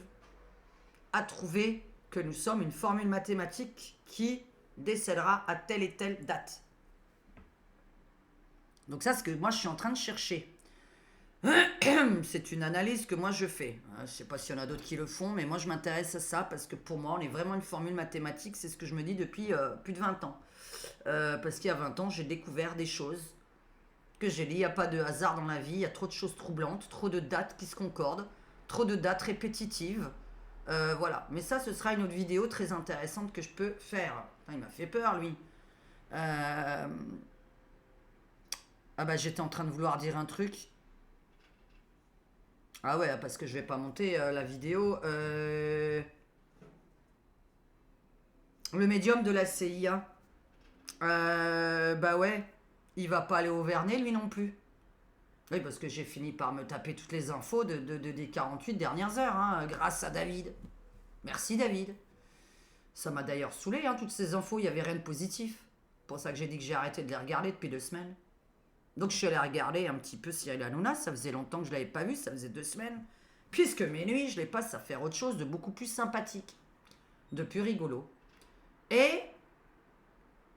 à trouver que nous sommes une formule mathématique qui décèdera à telle et telle date. Donc ça, c'est ce que moi, je suis en train de chercher. C'est une analyse que moi, je fais. Je ne sais pas s'il y en a d'autres qui le font, mais moi, je m'intéresse à ça parce que pour moi, on est vraiment une formule mathématique. C'est ce que je me dis depuis plus de 20 ans. Parce qu'il y a 20 ans, j'ai découvert des choses que j'ai dit. Il n'y a pas de hasard dans la vie. Il y a trop de choses troublantes, trop de dates qui se concordent, trop de dates répétitives. Voilà. Mais ça, ce sera une autre vidéo très intéressante que je peux faire. Enfin, il m'a fait peur, lui. Ah bah, j'étais en train de vouloir dire un truc. Ah ouais, parce que je vais pas monter la vidéo. Le médium de la CIA. bah ouais, il va pas aller au Vernet, lui non plus. Oui, parce que j'ai fini par me taper toutes les infos des 48 dernières heures, hein, grâce à David. Merci David. Ça m'a d'ailleurs saoulé, hein, toutes ces infos, il n'y avait rien de positif. C'est pour ça que j'ai dit que j'ai arrêté de les regarder depuis 2 semaines. Donc je suis allé regarder un petit peu Cyril Hanouna, ça faisait longtemps que je ne l'avais pas vu, ça faisait 2 semaines. Puisque mes nuits, je les passe à faire autre chose de beaucoup plus sympathique, de plus rigolo. Et...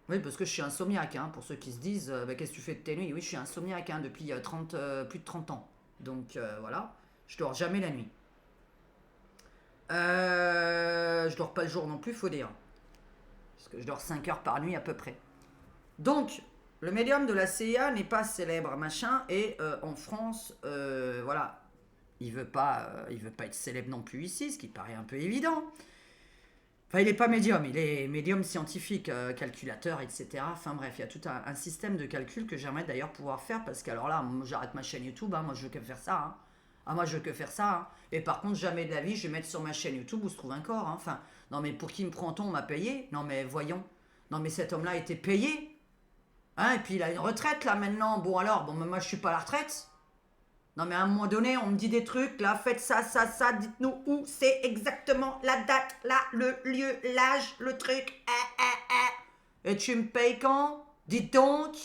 Oui, parce que je suis insomniaque, hein, pour ceux qui se disent bah, qu'est-ce que tu fais de tes nuits. Oui, je suis insomniaque hein, depuis plus de 30 ans. Donc voilà, je dors jamais la nuit. Je dors pas le jour non plus, faut dire. Parce que je dors 5 heures par nuit à peu près. Donc, le médium de la CIA n'est pas célèbre, machin, et en France, voilà, il veut pas être célèbre non plus ici, ce qui paraît un peu évident. Enfin, il n'est pas médium, il est médium scientifique, calculateur, etc. Enfin bref, il y a tout un système de calcul que j'aimerais d'ailleurs pouvoir faire, parce qu'alors là, j'arrête ma chaîne YouTube, hein, moi je veux que faire ça. Hein. Ah, moi je veux que faire ça. Hein. Et par contre, jamais de la vie, je vais mettre sur ma chaîne YouTube où se trouve un corps. Hein. Enfin, non mais pour qui me prend-on, on m'a payé? Non mais voyons. Non mais cet homme-là a été payé. Hein, et puis il a une retraite là maintenant. Bon alors, bon, moi je suis pas à la retraite. Non mais à un moment donné, on me dit des trucs, là, faites ça, ça, ça, dites-nous où c'est exactement la date, là, le lieu, l'âge, le truc. Et tu me payes quand? Dites donc.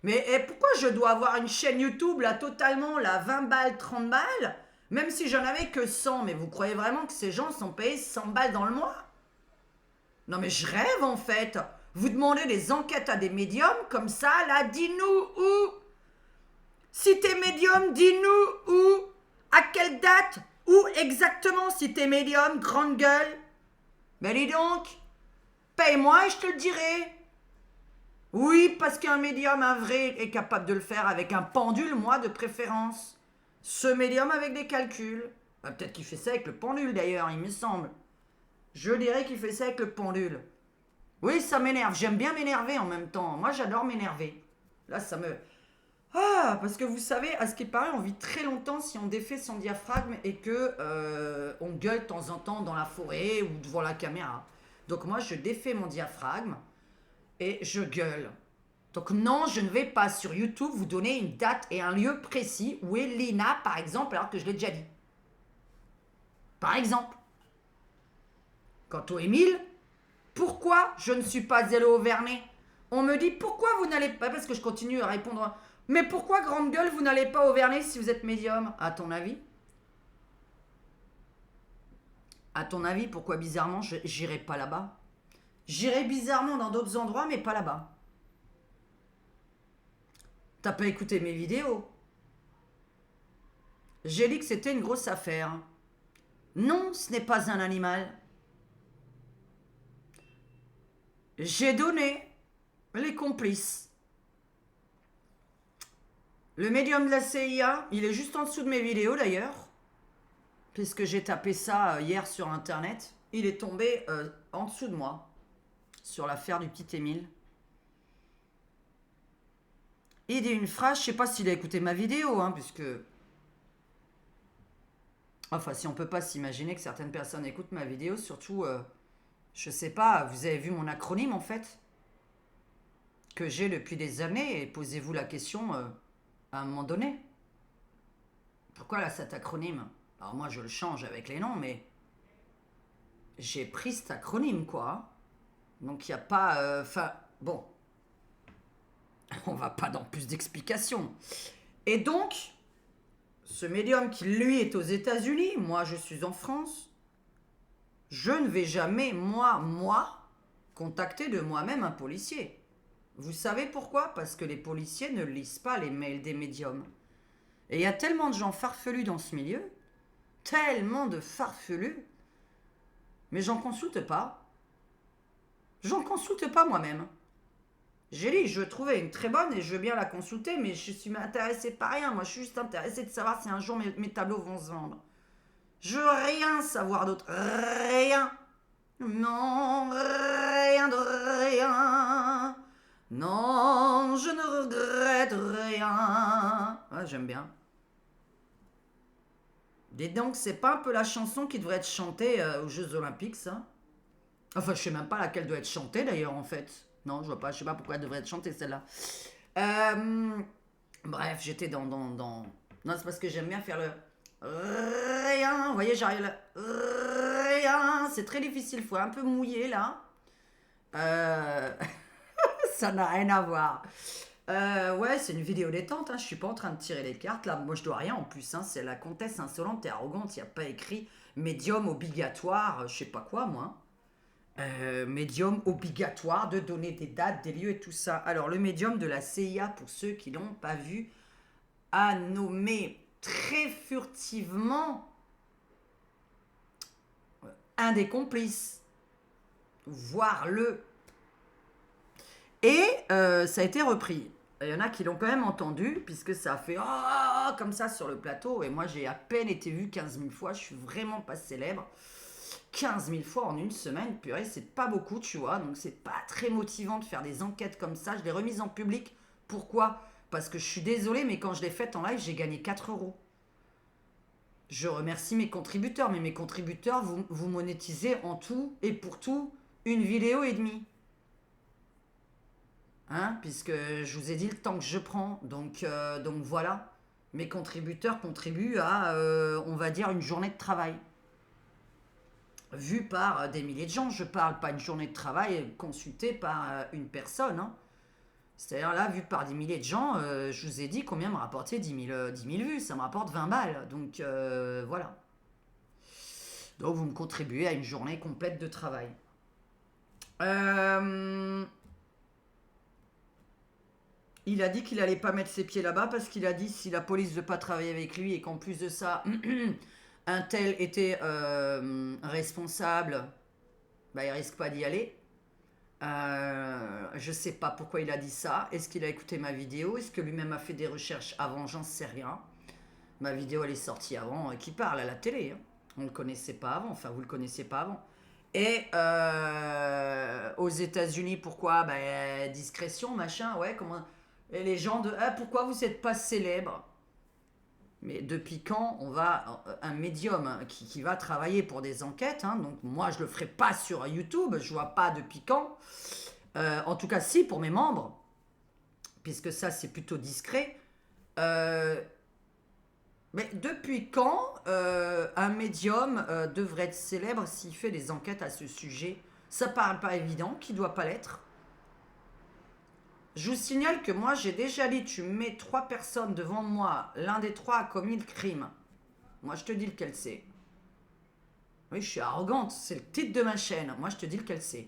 Mais pourquoi je dois avoir une chaîne YouTube, là, totalement, là, 20 balles, 30 balles? Même si j'en avais que 100, mais vous croyez vraiment que ces gens sont payés 100 balles dans le mois? Non mais je rêve en fait. Vous demandez des enquêtes à des médiums comme ça, là, dis-nous où. Si t'es médium, dis-nous où. À quelle date. Où exactement si t'es médium, grande gueule. Ben dis donc. Paye-moi et je te le dirai. Oui, parce qu'un médium, un vrai, est capable de le faire avec un pendule, moi, de préférence. Ce médium avec des calculs. Ben, peut-être qu'il fait ça avec le pendule d'ailleurs, il me semble. Je dirais qu'il fait ça avec le pendule. Oui, ça m'énerve. J'aime bien m'énerver en même temps. Moi, j'adore m'énerver. Là, ça me... Ah, parce que vous savez, à ce qui paraît, on vit très longtemps si on défait son diaphragme et que on gueule de temps en temps dans la forêt ou devant la caméra. Donc moi, je défais mon diaphragme et je gueule. Donc non, je ne vais pas sur YouTube vous donner une date et un lieu précis où est Lina, par exemple, alors que je l'ai déjà dit. Par exemple. Quant au Émile, pourquoi je ne suis pas allé au Vernet? On me dit pourquoi vous n'allez pas, parce que je continue à répondre. Mais pourquoi, grande gueule, vous n'allez pas au Vernet si vous êtes médium? À ton avis? À ton avis, pourquoi bizarrement j'irai pas là-bas? J'irai bizarrement dans d'autres endroits, mais pas là-bas. T'as pas écouté mes vidéos? J'ai dit que c'était une grosse affaire. Non, ce n'est pas un animal. J'ai donné les complices. Le médium de la CIA, il est juste en dessous de mes vidéos d'ailleurs, puisque j'ai tapé ça hier sur internet. Il est tombé en dessous de moi, sur l'affaire du petit Émile. Il dit une phrase, je sais pas s'il a écouté ma vidéo, hein, puisque... Enfin, si on peut pas s'imaginer que certaines personnes écoutent ma vidéo, surtout, je sais pas, vous avez vu mon acronyme en fait, que j'ai depuis des années, et posez-vous la question à un moment donné. Pourquoi là cet acronyme? Alors moi je le change avec les noms, mais j'ai pris cet acronyme quoi. Donc il n'y a pas... Enfin, bon, on va pas dans plus d'explications. Et donc, ce médium qui lui est aux États-Unis, moi je suis en France, je ne vais jamais, moi, contacter de moi-même un policier. Vous savez pourquoi? Parce que les policiers ne lisent pas les mails des médiums. Et il y a tellement de gens farfelus dans ce milieu, tellement de farfelus, mais j'en consulte pas. J'en consulte pas moi-même. J'ai dit, je trouvais une très bonne et je veux bien la consulter, mais je suis intéressée par rien. Moi, je suis juste intéressée de savoir si un jour mes tableaux vont se vendre. Je veux rien savoir d'autre. Rien. Non, rien de rien. Non, je ne regrette rien. Ouais, j'aime bien. Dites donc, c'est pas un peu la chanson qui devrait être chantée aux Jeux Olympiques, ça? Enfin, je sais même pas laquelle doit être chantée d'ailleurs, en fait. Non, je vois pas, je sais pas pourquoi elle devrait être chantée celle-là. Bref, j'étais dans... Non, c'est parce que j'aime bien faire le... Rien, vous voyez, j'arrive là... Rien, c'est très difficile, faut un peu mouiller là. Euh, Ça n'a rien à voir. Ouais, c'est une vidéo détente, hein. Je suis pas en train de tirer les cartes là. Moi, je dois rien en plus, hein. C'est la comtesse insolente et arrogante. Il n'y a pas écrit médium obligatoire, je sais pas quoi, moi. Médium obligatoire de donner des dates, des lieux et tout ça. Alors, le médium de la CIA, pour ceux qui l'ont pas vu, a nommé très furtivement un des complices, voire le. Et ça a été repris. Il y en a qui l'ont quand même entendu, puisque ça a fait oh, comme ça sur le plateau. Et moi, j'ai à peine été vu 15 000 fois. Je suis vraiment pas célèbre. 15 000 fois en une semaine, purée, c'est pas beaucoup, tu vois. Donc, c'est pas très motivant de faire des enquêtes comme ça. Je l'ai remise en public. Pourquoi? Parce que je suis désolée, mais quand je l'ai faite en live, j'ai gagné 4 euros. Je remercie mes contributeurs, mais mes contributeurs, vous monétisez en tout et pour tout une vidéo et demie. Hein, puisque je vous ai dit le temps que je prends. Donc voilà, mes contributeurs contribuent à, on va dire, une journée de travail. Vue par des milliers de gens, je parle pas une journée de travail consultée par une personne. Hein. C'est-à-dire là, vu par des milliers de gens, je vous ai dit combien me rapportait 10 000 vues. Ça me rapporte 20 balles. Donc voilà. Donc vous me contribuez à une journée complète de travail. Il a dit qu'il allait pas mettre ses pieds là-bas parce qu'il a dit si la police veut pas travailler avec lui et qu'en plus de ça, un tel était responsable, bah il risque pas d'y aller. Je sais pas pourquoi il a dit ça. Est-ce qu'il a écouté ma vidéo? Est-ce que lui-même a fait des recherches avant? J'en sais rien. Ma vidéo elle est sortie avant, qui parle à la télé. Hein. On le connaissait pas avant. Enfin, vous le connaissiez pas avant. Et aux États-Unis, pourquoi? Bah, discrétion, machin, ouais, comment. Et les gens de ah, pourquoi vous n'êtes pas célèbre? Mais depuis quand on va. Un médium qui va travailler pour des enquêtes, hein, donc moi je le ferai pas sur YouTube, je vois pas depuis quand. En tout cas, si, pour mes membres, puisque ça c'est plutôt discret. Mais depuis quand un médium devrait être célèbre s'il fait des enquêtes à ce sujet? Ça paraît pas évident, qui doit pas l'être. Je vous signale que moi j'ai déjà dit, tu mets 3 personnes devant moi, l'un des 3 a commis le crime. Moi je te dis lequel c'est. Oui, je suis arrogante, c'est le titre de ma chaîne. Moi je te dis lequel c'est.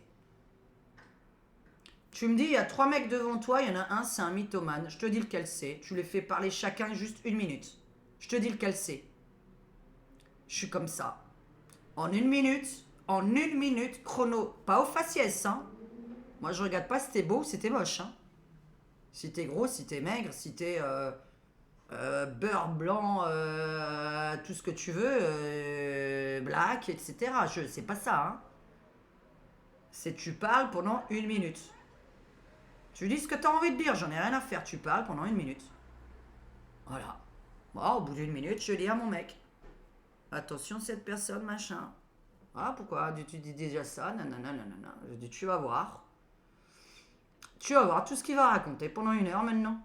Tu me dis, il y a 3 mecs devant toi, il y en a un, c'est un mythomane. Je te dis lequel c'est. Tu les fais parler chacun juste 1 minute. Je te dis lequel c'est. Je suis comme ça. En une minute, chrono. Pas au faciès, hein. Moi je regarde pas si t'es beau ou si t'es moche, hein. Si t'es gros, si t'es maigre, si t'es beurre blanc, tout ce que tu veux, black, etc. C'est pas ça. Hein. C'est tu parles pendant 1 minute. Tu dis ce que t'as envie de dire, j'en ai rien à faire. Tu parles pendant 1 minute. Voilà. Bon, au bout d'1 minute, je dis à mon mec, attention cette personne, machin. Ah, pourquoi tu dis déjà ça? Nanana, nanana. Je dis, tu vas voir. Tu vas voir tout ce qu'il va raconter pendant 1 heure maintenant.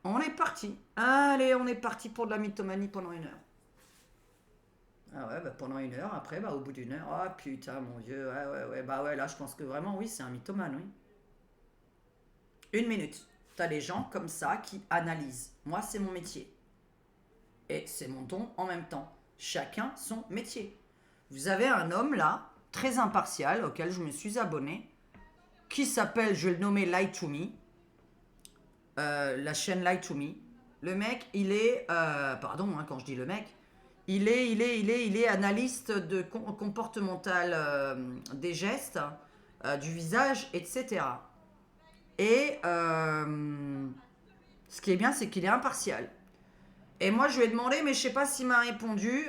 On est parti. Allez, on est parti pour de la mythomanie pendant 1 heure. Ah ouais, bah pendant 1 heure, après, bah au bout d'1 heure, ah putain, mon Dieu, ouais, bah ouais, là je pense que vraiment, oui, c'est un mythomane, oui. 1 minute. T'as des gens comme ça qui analysent. Moi, c'est mon métier. Et c'est mon don en même temps. Chacun son métier. Vous avez un homme là, très impartial, auquel je me suis abonné, qui s'appelle, je vais le nommer Lie to Me, la chaîne Lie to Me. Le mec, il est, pardon hein, quand je dis le mec, il est analyste de comportemental des gestes, du visage, etc. Et ce qui est bien, c'est qu'il est impartial. Et moi, je lui ai demandé, mais je sais pas s'il m'a répondu,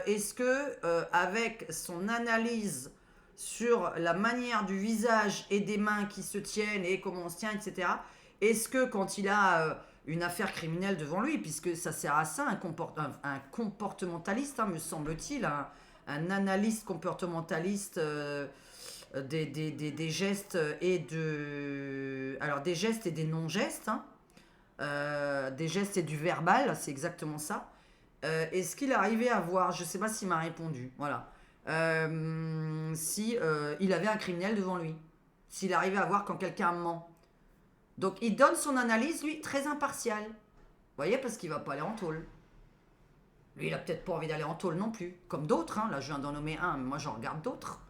est-ce que, avec son analyse sur la manière du visage et des mains qui se tiennent et comment on se tient, etc., est-ce que quand il a une affaire criminelle devant lui, puisque ça sert à ça, un comportementaliste, hein, me semble-t-il, un analyste comportementaliste, des gestes et de... Alors, des gestes et des non-gestes, hein. Des gestes et du verbal, c'est exactement ça. Est-ce qu'il arrivait à voir, je ne sais pas s'il m'a répondu, voilà, si il avait un criminel devant lui, s'il arrivait à voir quand quelqu'un ment. Donc il donne son analyse, lui, très impartial. Vous voyez, parce qu'il va pas aller en tôle. Lui, il a peut-être pas envie d'aller en tôle non plus. Comme d'autres, hein. Là je viens d'en nommer un, mais moi j'en regarde d'autres.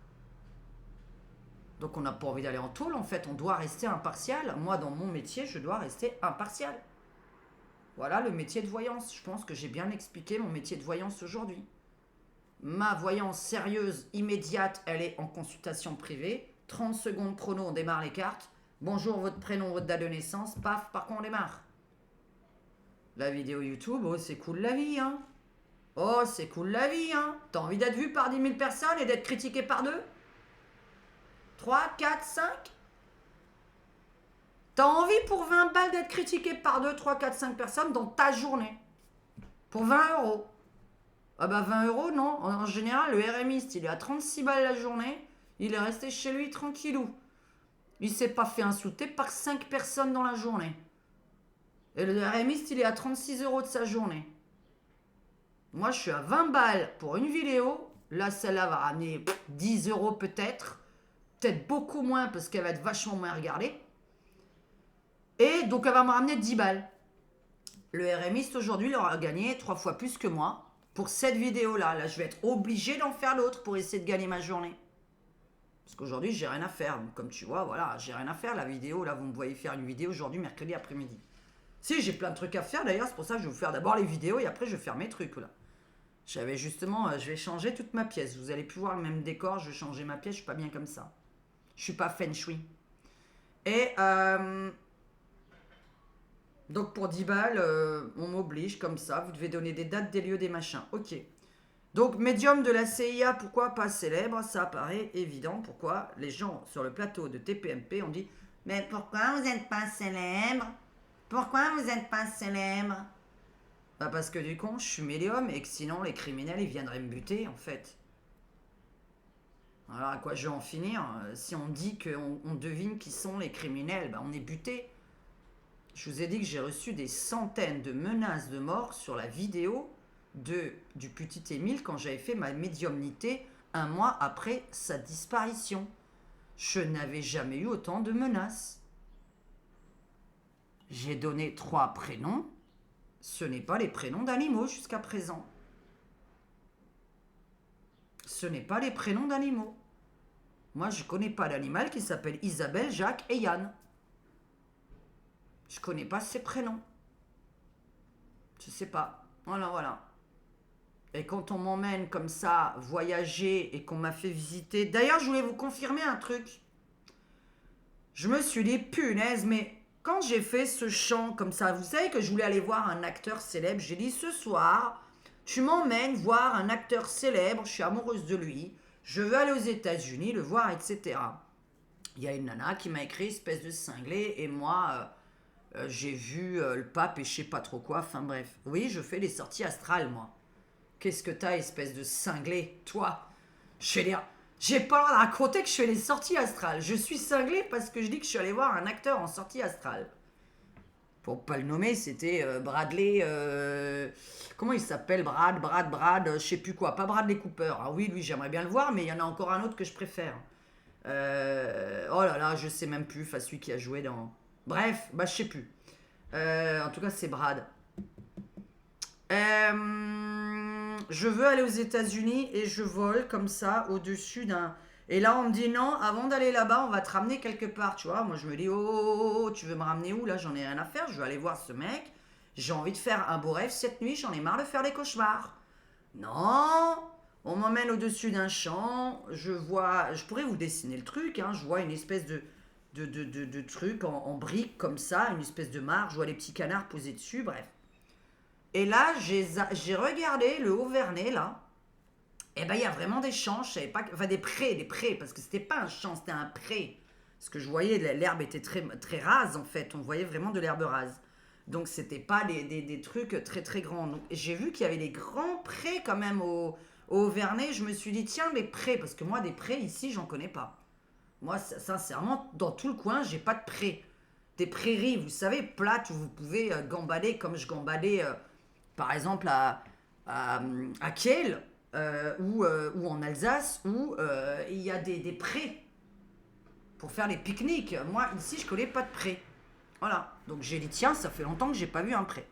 Donc on n'a pas envie d'aller en tôle, en fait, on doit rester impartial. Moi, dans mon métier, je dois rester impartial. Voilà le métier de voyance. Je pense que j'ai bien expliqué mon métier de voyance aujourd'hui. Ma voyance sérieuse, immédiate, elle est en consultation privée. 30 secondes chrono, on démarre les cartes. Bonjour, votre prénom, votre date de naissance. Paf, par contre, on démarre. La vidéo YouTube, oh, c'est cool la vie, hein. Oh, c'est cool la vie, hein. T'as envie d'être vu par 10 000 personnes et d'être critiqué par 2 3, 4, 5 T'as envie pour 20 balles d'être critiqué par 2, 3, 4, 5 personnes dans ta journée. Pour 20 euros. Ah bah 20 euros, non. En général, le RMiste, il est à 36 balles la journée. Il est resté chez lui tranquillou. Il s'est pas fait insulter par 5 personnes dans la journée. Et le RMiste, il est à 36 euros de sa journée. Moi, je suis à 20 balles pour une vidéo. Là, celle-là va ramener 10 euros peut-être. Peut-être beaucoup moins parce qu'elle va être vachement moins regardée. Et donc, elle va me ramener 10 balles. Le RMiste, aujourd'hui, il aura gagné 3 fois plus que moi pour cette vidéo-là. Là, je vais être obligé d'en faire l'autre pour essayer de gagner ma journée. Parce qu'aujourd'hui, j'ai rien à faire. Comme tu vois, voilà, j'ai rien à faire. La vidéo, là, vous me voyez faire une vidéo aujourd'hui, mercredi après-midi. Si, j'ai plein de trucs à faire d'ailleurs. C'est pour ça que je vais vous faire d'abord les vidéos et après, je vais faire mes trucs, là. J'avais justement, je vais changer toute ma pièce. Vous allez plus voir le même décor. Je vais changer ma pièce. Je suis pas bien comme ça. Je suis pas feng shui. Et donc pour 10 balles, on m'oblige comme ça. Vous devez donner des dates, des lieux, des machins. Ok. Donc médium de la CIA, pourquoi pas célèbre? Ça paraît évident. Pourquoi les gens sur le plateau de TPMP ont dit mais pourquoi vous n'êtes pas célèbre? Pourquoi vous n'êtes pas célèbre? Bah parce que du coup, je suis médium et que sinon les criminels ils viendraient me buter en fait. Alors à quoi je vais en finir? Si on dit qu'on devine qui sont les criminels, bah on est buté. Je vous ai dit que j'ai reçu des centaines de menaces de mort sur la vidéo du petit Émile quand j'avais fait ma médiumnité un mois après sa disparition. Je n'avais jamais eu autant de menaces. J'ai donné 3 prénoms. Ce n'est pas les prénoms d'animaux jusqu'à présent. Ce n'est pas les prénoms d'animaux. Moi, je ne connais pas d'animal qui s'appelle Isabelle, Jacques et Yann. Je connais pas ces prénoms. Je sais pas. Voilà. Et quand on m'emmène comme ça voyager et qu'on m'a fait visiter... D'ailleurs, je voulais vous confirmer un truc. Je me suis dit, punaise, mais quand j'ai fait ce chant comme ça, vous savez que je voulais aller voir un acteur célèbre. J'ai dit, ce soir, tu m'emmènes voir un acteur célèbre. Je suis amoureuse de lui. Je veux aller aux États-Unis, le voir, etc. Il y a une nana qui m'a écrit, espèce de cinglé, et moi... j'ai vu le pape et je sais pas trop quoi, enfin bref. Oui, je fais des sorties astrales, moi. Qu'est-ce que t'as, espèce de cinglé, toi? J'ai pas le droit de raconter que je fais des sorties astrales. Je suis cinglé parce que je dis que je suis allé voir un acteur en sortie astrale. Pour pas le nommer, c'était Bradley... comment il s'appelle? Brad, je sais plus quoi. Pas Bradley Cooper. Ah oui, lui, j'aimerais bien le voir, mais il y en a encore un autre que je préfère. Oh là là, je sais même plus. Enfin, celui qui a joué dans... Bref, bah je sais plus. En tout cas, c'est Brad. Je veux aller aux États-Unis et je vole comme ça au-dessus d'un. Et là, on me dit non, avant d'aller là-bas, on va te ramener quelque part. Tu vois, moi je me dis oh, tu veux me ramener où? Là, j'en ai rien à faire. Je veux aller voir ce mec. J'ai envie de faire un beau rêve cette nuit. J'en ai marre de faire des cauchemars. Non, on m'emmène au-dessus d'un champ. Je pourrais vous dessiner le truc. Hein, je vois une espèce de trucs en briques comme ça, une espèce de mare, je vois les petits canards posés dessus, bref. Et là, j'ai regardé le Haut-Vernay, là, et ben il y a vraiment des champs, je savais pas, enfin des prés, parce que c'était pas un champ, c'était un pré. Parce que je voyais, l'herbe était très, très rase, en fait, on voyait vraiment de l'herbe rase. Donc c'était pas des trucs très très grands. Donc j'ai vu qu'il y avait des grands prés quand même au Haut-Vernay, je me suis dit, tiens, les prés, parce que moi, des prés ici, j'en connais pas. Moi, sincèrement, dans tout le coin, j'ai pas de prés. Des prairies, vous savez, plates où vous pouvez gambader comme je gambadais, par exemple, à Kiel ou en Alsace, où il y a des prés pour faire les pique-niques. Moi, ici, je connais pas de prés. Voilà. Donc j'ai dit, tiens, ça fait longtemps que j'ai pas vu un pré.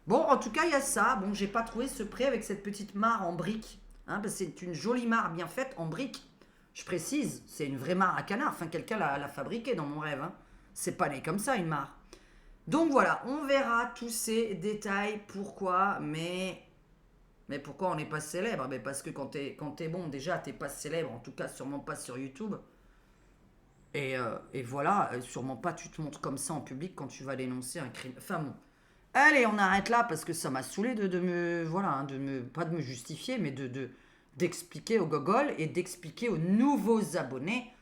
Bon, en tout cas, il y a ça. Bon, j'ai pas trouvé ce pré avec cette petite mare en briques. Hein, parce que c'est une jolie mare bien faite en briques. Je précise, c'est une vraie mare à canard. Enfin, quelqu'un l'a fabriquée dans mon rêve. Hein. C'est pas né comme ça, une mare. Donc voilà, on verra tous ces détails. Pourquoi, mais pourquoi on n'est pas célèbre? Mais parce que quand t'es bon, déjà, t'es pas célèbre. En tout cas, sûrement pas sur YouTube. Et voilà, sûrement pas tu te montres comme ça en public quand tu vas dénoncer un crime. Enfin bon. Allez, on arrête là parce que ça m'a saoulé de me. Voilà, hein, pas de me justifier, mais d'expliquer aux gogoles et d'expliquer aux nouveaux abonnés.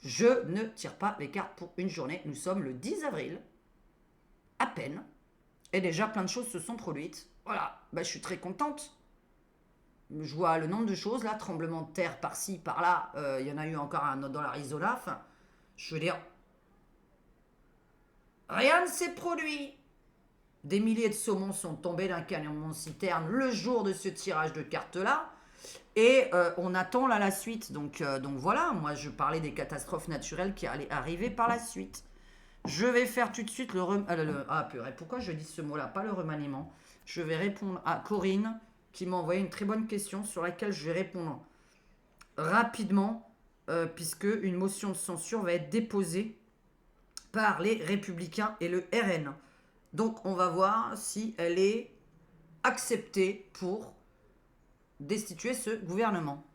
Je ne tire pas les cartes pour une journée. Nous sommes le 10 avril, à peine. Et déjà, plein de choses se sont produites. Voilà, bah, je suis très contente. Je vois le nombre de choses, là, tremblement de terre par-ci, par-là. Il y en a eu encore un dans l'Arizona. Enfin, je veux dire, rien ne s'est produit. Des milliers de saumons sont tombés d'un camion citerne le jour de ce tirage de cartes-là. Et on attend là la suite. Donc voilà, moi je parlais des catastrophes naturelles qui allaient arriver par la suite. Je vais faire tout de suite ah purée, pourquoi je dis ce mot-là, pas le remaniement. Je vais répondre à Corinne qui m'a envoyé une très bonne question sur laquelle je vais répondre rapidement puisque une motion de censure va être déposée par les Républicains et le RN. Donc on va voir si elle est acceptée pour destituer ce gouvernement.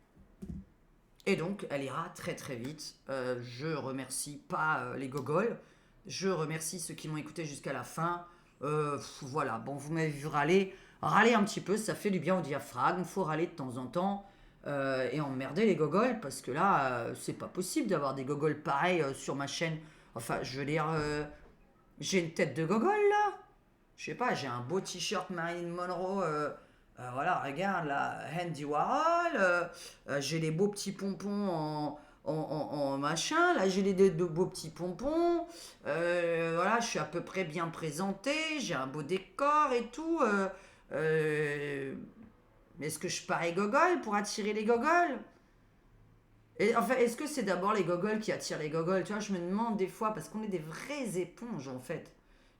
Et donc elle ira très très vite. Je remercie pas les gogoles. Je remercie ceux qui m'ont écouté jusqu'à la fin. Voilà, bon, vous m'avez vu râler. Râler un petit peu, ça fait du bien au diaphragme. Faut râler de temps en temps. Et emmerder les gogoles, parce que là, c'est pas possible d'avoir des gogoles pareils sur ma chaîne. Enfin, je veux dire, j'ai une tête de gogole là. Je sais pas, j'ai un beau t-shirt Marilyn Monroe. Voilà, regarde là, Andy Warhol. J'ai les beaux petits pompons en machin. Là, j'ai les deux beaux petits pompons. Voilà, je suis à peu près bien présenté. J'ai un beau décor et tout. Mais est-ce que je parais gogol pour attirer les gogoles? Et enfin, est-ce que c'est d'abord les gogoles qui attirent les gogoles? Tu vois, je me demande des fois, parce qu'on est des vraies éponges en fait.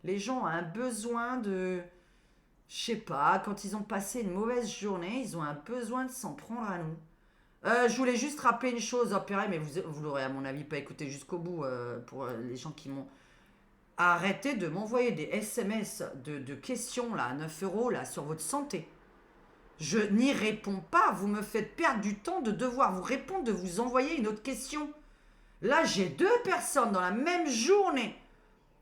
Les gens ont un besoin de. Je sais pas, quand ils ont passé une mauvaise journée, ils ont un besoin de s'en prendre à nous. Je voulais juste rappeler une chose, oh, purée, mais vous l'aurez à mon avis pas écouté jusqu'au bout pour les gens qui m'ont. Arrêtez de m'envoyer des SMS de questions là, à 9 euros là, sur votre santé. Je n'y réponds pas, vous me faites perdre du temps de devoir vous répondre, de vous envoyer une autre question. Là, j'ai deux personnes dans la même journée.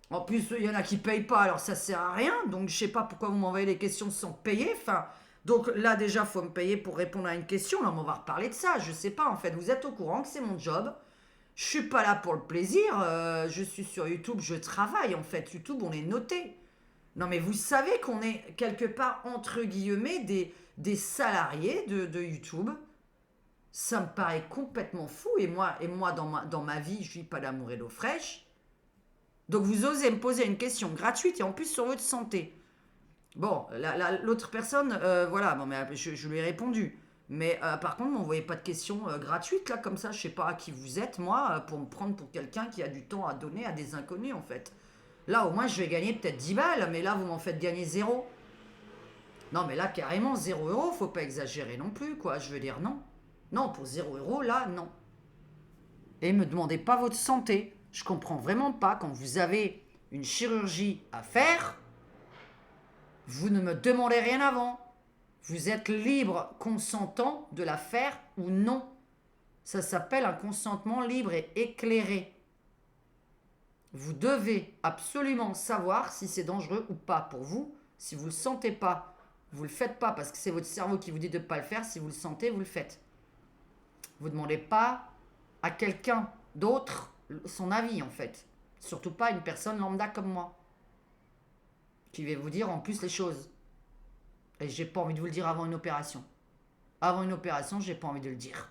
En plus, il y en a qui payent pas, alors ça sert à rien. Donc, je sais pas pourquoi vous m'envoyez des questions sans payer. Enfin, donc là, déjà, faut me payer pour répondre à une question. Là, on va reparler de ça. Je sais pas, en fait. Vous êtes au courant que c'est mon job. Je suis pas là pour le plaisir. Je suis sur YouTube, je travaille. En fait, YouTube, on est noté. Non, mais vous savez qu'on est quelque part, entre guillemets, des salariés de YouTube. Ça me paraît complètement fou. Et moi dans ma vie, je vis pas d'amour et d'eau fraîche. Donc vous osez me poser une question gratuite et en plus sur votre santé. Bon, l'autre personne, voilà, bon, mais je lui ai répondu. Mais par contre, m'envoyez pas de questions gratuites, là, comme ça, je sais pas à qui vous êtes, moi, pour me prendre pour quelqu'un qui a du temps à donner à des inconnus, en fait. Là, au moins, je vais gagner peut-être 10 balles, mais là, vous m'en faites gagner zéro. Non, mais là, carrément, 0 €, faut pas exagérer non plus, quoi. Je veux dire, non. Non, pour 0 €, là, non. Et me demandez pas votre santé. Je comprends vraiment pas quand vous avez une chirurgie à faire, vous ne me demandez rien avant. Vous êtes libre, consentant de la faire ou non. Ça s'appelle un consentement libre et éclairé. Vous devez absolument savoir si c'est dangereux ou pas pour vous. Si vous ne le sentez pas, vous ne le faites pas parce que c'est votre cerveau qui vous dit de ne pas le faire. Si vous le sentez, vous le faites. Vous ne demandez pas à quelqu'un d'autre son avis en fait. Surtout pas une personne lambda comme moi. Qui va vous dire en plus les choses. Et j'ai pas envie de vous le dire avant une opération. Avant une opération, j'ai pas envie de le dire.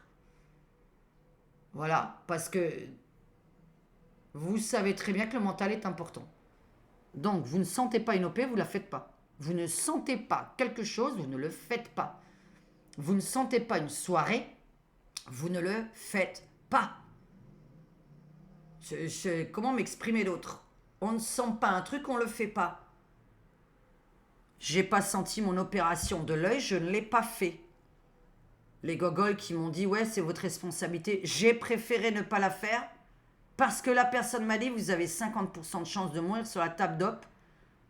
Voilà, parce que vous savez très bien que le mental est important. Donc, vous ne sentez pas une OP, vous ne la faites pas. Vous ne sentez pas quelque chose, vous ne le faites pas. Vous ne sentez pas une soirée, vous ne le faites pas. Comment m'exprimer d'autre? On ne sent pas un truc, on ne le fait pas. J'ai pas senti mon opération de l'œil, je ne l'ai pas fait. Les gogoles qui m'ont dit ouais c'est votre responsabilité, j'ai préféré ne pas la faire parce que la personne m'a dit vous avez 50% de chance de mourir sur la table d'op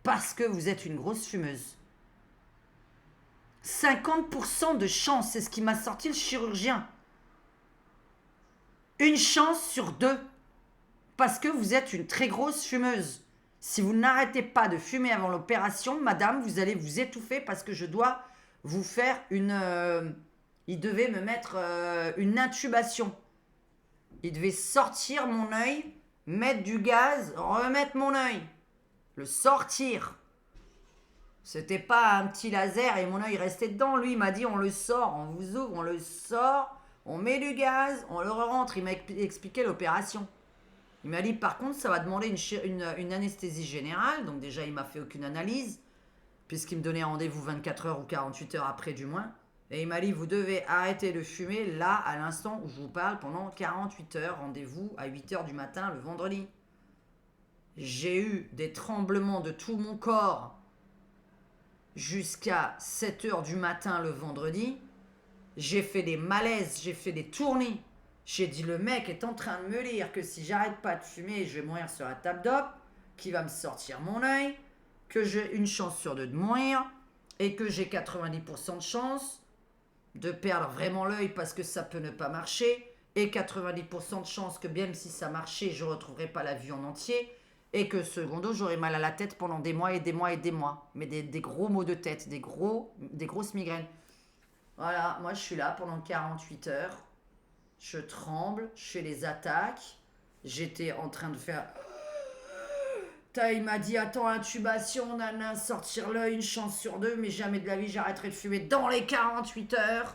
parce que vous êtes une grosse fumeuse. 50% de chance, c'est ce qui m'a sorti le chirurgien. Une chance sur 2 parce que vous êtes une très grosse fumeuse. Si vous n'arrêtez pas de fumer avant l'opération, madame, vous allez vous étouffer parce que je dois vous faire une... il devait me mettre une intubation. Il devait sortir mon œil, mettre du gaz, remettre mon œil. Le sortir. C'était pas un petit laser et mon œil restait dedans. Lui, il m'a dit on le sort, on vous ouvre, on le sort, on met du gaz, on le rentre. Il m'a expliqué l'opération. Il m'a dit par contre ça va demander une anesthésie générale. Donc déjà il m'a fait aucune analyse puisqu'il me donnait rendez-vous 24 heures ou 48 heures après du moins. Et il m'a dit vous devez arrêter de fumer là à l'instant où je vous parle pendant 48 heures. Rendez-vous à 8 heures du matin le vendredi. J'ai eu des tremblements de tout mon corps jusqu'à 7 heures du matin le vendredi. J'ai fait des malaises, j'ai fait des tournées. J'ai dit le mec est en train de me dire que si j'arrête pas de fumer, je vais mourir sur la table d'op, qu'il va me sortir mon œil, que j'ai une chance sur 2 de mourir et que j'ai 90% de chance de perdre vraiment l'œil parce que ça peut ne pas marcher et 90% de chance que même si ça marchait, je ne retrouverai pas la vue en entier et que secondo, j'aurai mal à la tête pendant des mois et des mois et des mois. Mais des gros maux de tête, des grosses migraines. Voilà, moi je suis là pendant 48 heures. Je tremble, je fais les attaques. J'étais en train de faire... Il m'a dit, attends, intubation, nana, sortir l'œil, une chance sur 2, mais jamais de la vie j'arrêterai de fumer dans les 48 heures.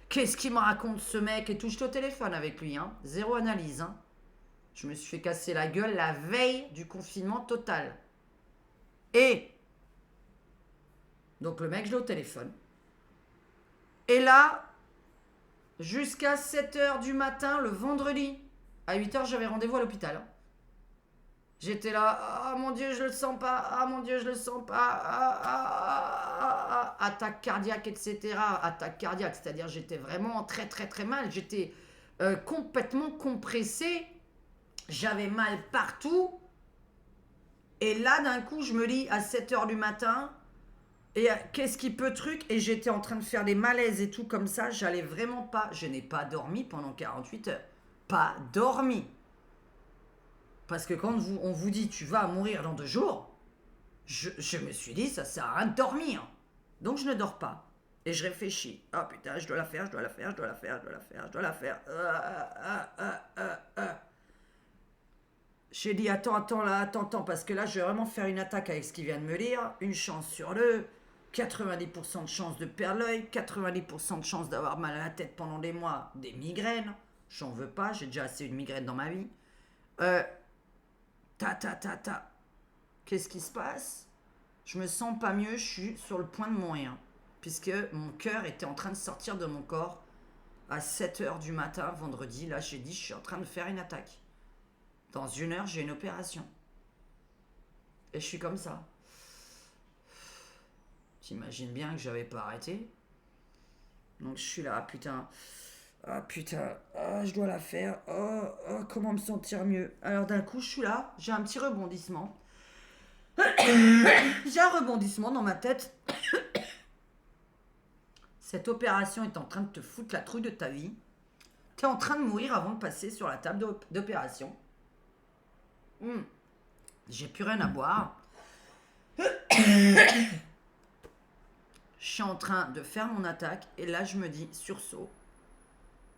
Qu'est-ce qu'il me raconte ce mec et tout? Je au téléphone avec lui, hein. Zéro analyse, hein. Je me suis fait casser la gueule la veille du confinement total. Et donc le mec, je l'ai au téléphone. Et là, jusqu'à 7 heures du matin, le vendredi, à 8 heures, j'avais rendez-vous à l'hôpital. Hein. J'étais là, ah mon Dieu, je le sens pas, ah mon Dieu, je le sens pas, attaque cardiaque, etc. Attaque cardiaque, c'est-à-dire j'étais vraiment très très très mal, j'étais complètement compressé, j'avais mal partout. Et là, d'un coup, je me dis à 7 heures du matin, et qu'est-ce qui peut truc? Et j'étais en train de faire des malaises et tout comme ça, j'allais vraiment pas, je n'ai pas dormi pendant 48 heures. Pas dormi. Parce que quand on vous dit tu vas mourir dans 2 jours, je me suis dit ça sert à rien de dormir. Donc je ne dors pas. Et je réfléchis. Ah putain, je dois la faire, je dois la faire, je dois la faire, je dois la faire, je dois la faire. J'ai dit attends là, attends, parce que là je vais vraiment faire une attaque avec ce qu'il vient de me dire. Une chance sur 2, 90% de chance de perdre l'œil, 90% de chance d'avoir mal à la tête pendant des mois, des migraines. J'en veux pas, j'ai déjà assez une migraine dans ma vie. Qu'est-ce qui se passe? Je me sens pas mieux, je suis sur le point de mourir. Puisque mon cœur était en train de sortir de mon corps à 7 heures du matin, vendredi. Là, j'ai dit, je suis en train de faire une attaque. Dans 1 heure, j'ai une opération. Et je suis comme ça. T'imagines bien que j'avais pas arrêté. Donc je suis là, putain. Ah putain, je dois la faire. Comment me sentir mieux? Alors d'un coup, je suis là, j'ai un petit rebondissement. J'ai un rebondissement dans ma tête. Cette opération est en train de te foutre la trouille de ta vie. T'es en train de mourir avant de passer sur la table d'opération. J'ai plus rien à boire. Je suis en train de faire mon attaque et là je me dis sursaut.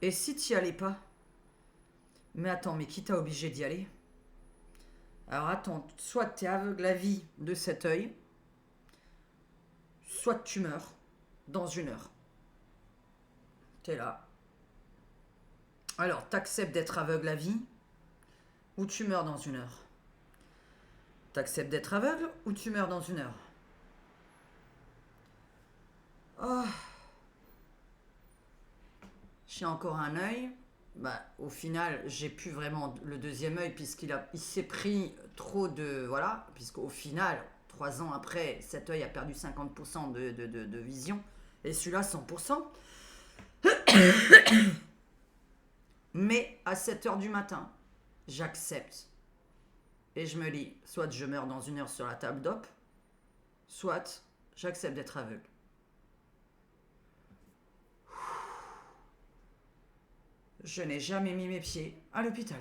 Et si t'y allais pas? Mais attends, mais qui t'a obligé d'y aller? Alors attends, soit t'es aveugle à vie de cet œil, soit tu meurs dans 1 heure. T'es là. Alors t'acceptes d'être aveugle à vie, ou tu meurs dans 1 heure? T'acceptes d'être aveugle ou tu meurs dans 1 heure? Oh, j'ai encore un œil. Bah, au final, j'ai plus vraiment le deuxième œil il s'est pris trop de... Voilà, puisqu'au final, 3 ans après, cet œil a perdu 50% de vision. Et celui-là, 100%. Mais à 7 heures du matin, j'accepte. Et je me dis, soit je meurs dans 1 heure sur la table d'op, soit j'accepte d'être aveugle. Je n'ai jamais mis mes pieds à l'hôpital.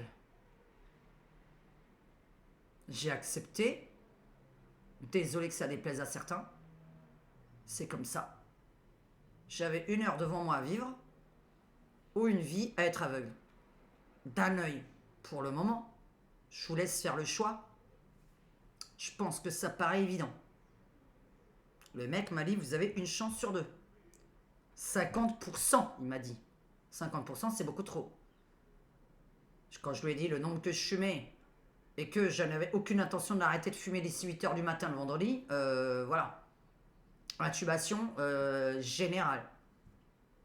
J'ai accepté. Désolé que ça déplaise à certains. C'est comme ça. J'avais 1 heure devant moi à vivre ou une vie à être aveugle. D'un œil, pour le moment. Je vous laisse faire le choix. Je pense que ça paraît évident. Le mec m'a dit, vous avez une chance sur 2. 50%, il m'a dit. 50%, c'est beaucoup trop. Quand je lui ai dit le nombre que je fumais et que je n'avais aucune intention d'arrêter de fumer d'ici 8 heures du matin le vendredi, voilà. Intubation générale.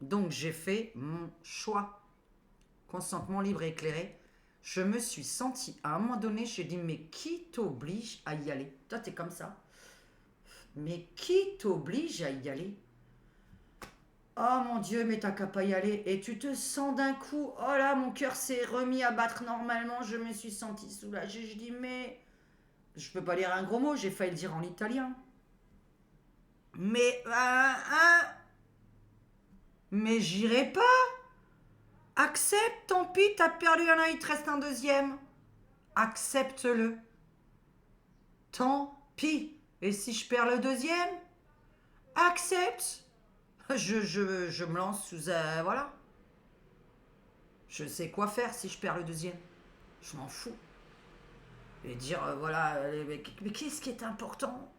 Donc j'ai fait mon choix. Consentement libre et éclairé. Je me suis senti, à un moment donné, j'ai dit, mais qui t'oblige à y aller? Toi, t'es comme ça. Mais qui t'oblige à y aller? Oh mon Dieu, mais t'as qu'à pas y aller. Et tu te sens d'un coup, oh là, mon cœur s'est remis à battre normalement, je me suis senti soulagée. Je dis, mais... Je peux pas dire un gros mot, j'ai failli le dire en italien. Mais... mais j'irai pas. Accepte, tant pis, t'as perdu un œil, il te reste un deuxième. Accepte-le. Tant pis. Et si je perds le deuxième? Accepte. Je me lance sous... voilà. Je sais quoi faire si je perds le deuxième. Je m'en fous. Et dire, voilà, mais qu'est-ce qui est important?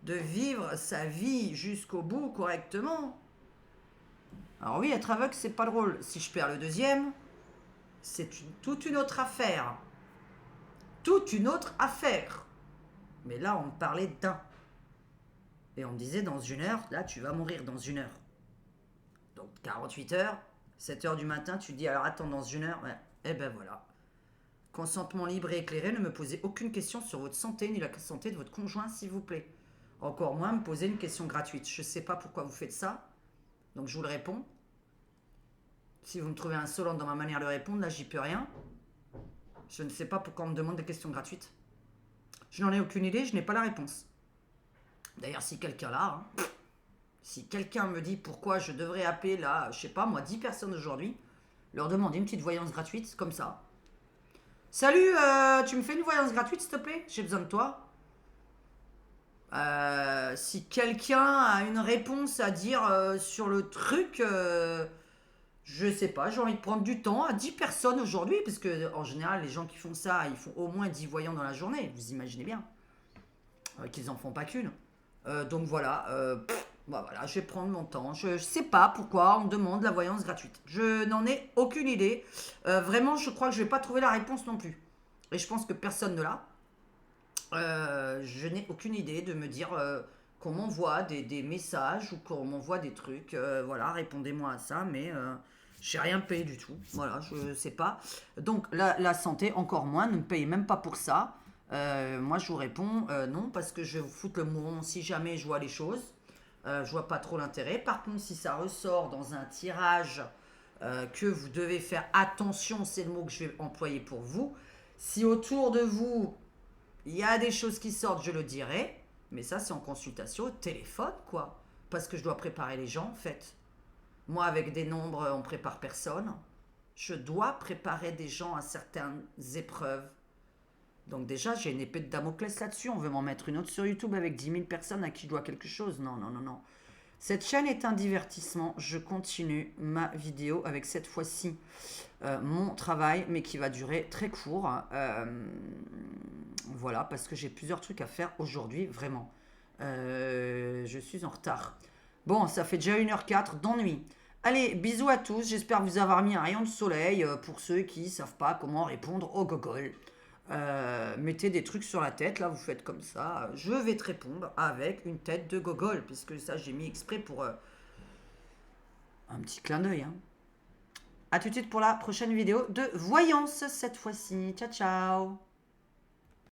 De vivre sa vie jusqu'au bout correctement. Alors oui, être aveugle, c'est pas drôle. Si je perds le deuxième, c'est toute une autre affaire. Toute une autre affaire. Mais là, on me parlait d'un. Et on me disait, dans 1 heure, là, tu vas mourir dans 1 heure. Donc 48 heures, 7 heures du matin, tu dis, alors attends, dans 1 heure, ouais. Eh ben voilà. Consentement libre et éclairé, ne me posez aucune question sur votre santé ni la santé de votre conjoint, s'il vous plaît. Encore moins me poser une question gratuite. Je ne sais pas pourquoi vous faites ça, donc je vous le réponds. Si vous me trouvez insolente dans ma manière de répondre, là, j'y peux rien. Je ne sais pas pourquoi on me demande des questions gratuites. Je n'en ai aucune idée, je n'ai pas la réponse. D'ailleurs, si quelqu'un là, si quelqu'un me dit pourquoi je devrais appeler là, je sais pas moi, 10 personnes aujourd'hui, leur demander une petite voyance gratuite, comme ça. Salut, tu me fais une voyance gratuite, s'il te plaît? J'ai besoin de toi. Si quelqu'un a une réponse à dire sur le truc, je sais pas, j'ai envie de prendre du temps à 10 personnes aujourd'hui, parce que en général, les gens qui font ça, ils font au moins 10 voyants dans la journée, vous imaginez bien. Qu'ils en font pas qu'une. Donc voilà, voilà, je vais prendre mon temps. Je sais pas pourquoi on me demande la voyance gratuite. Je n'en ai aucune idée. Vraiment, je crois que je vais pas trouver la réponse non plus. Et je pense que personne ne l'a. Je n'ai aucune idée de me dire qu'on m'envoie des messages ou qu'on m'envoie des trucs. Voilà, répondez-moi à ça, mais j'ai rien payé du tout. Voilà, je sais pas. Donc la santé, encore moins, ne me payez même pas pour ça. Moi, je vous réponds non, parce que je vais vous foutre le mouron si jamais je vois les choses. Je vois pas trop l'intérêt. Par contre, si ça ressort dans un tirage que vous devez faire attention, c'est le mot que je vais employer pour vous. Si autour de vous, il y a des choses qui sortent, je le dirai. Mais ça, c'est en consultation au téléphone, quoi. Parce que je dois préparer les gens, en fait. Moi, avec des nombres, on prépare personne. Je dois préparer des gens à certaines épreuves. Donc déjà, j'ai une épée de Damoclès là-dessus. On veut m'en mettre une autre sur YouTube avec 10 000 personnes à qui je dois quelque chose. Non, non, non, non. Cette chaîne est un divertissement. Je continue ma vidéo avec cette fois-ci mon travail, mais qui va durer très court. Voilà, parce que j'ai plusieurs trucs à faire aujourd'hui, vraiment. Je suis en retard. Bon, ça fait déjà 1h04 d'ennui. Allez, bisous à tous. J'espère vous avoir mis un rayon de soleil pour ceux qui ne savent pas comment répondre au gogol. Mettez des trucs sur la tête, là, vous faites comme ça. Je vais te répondre avec une tête de gogol, puisque ça, j'ai mis exprès pour un petit clin d'œil. Hein. A tout de suite pour la prochaine vidéo de voyance, cette fois-ci. Ciao, ciao.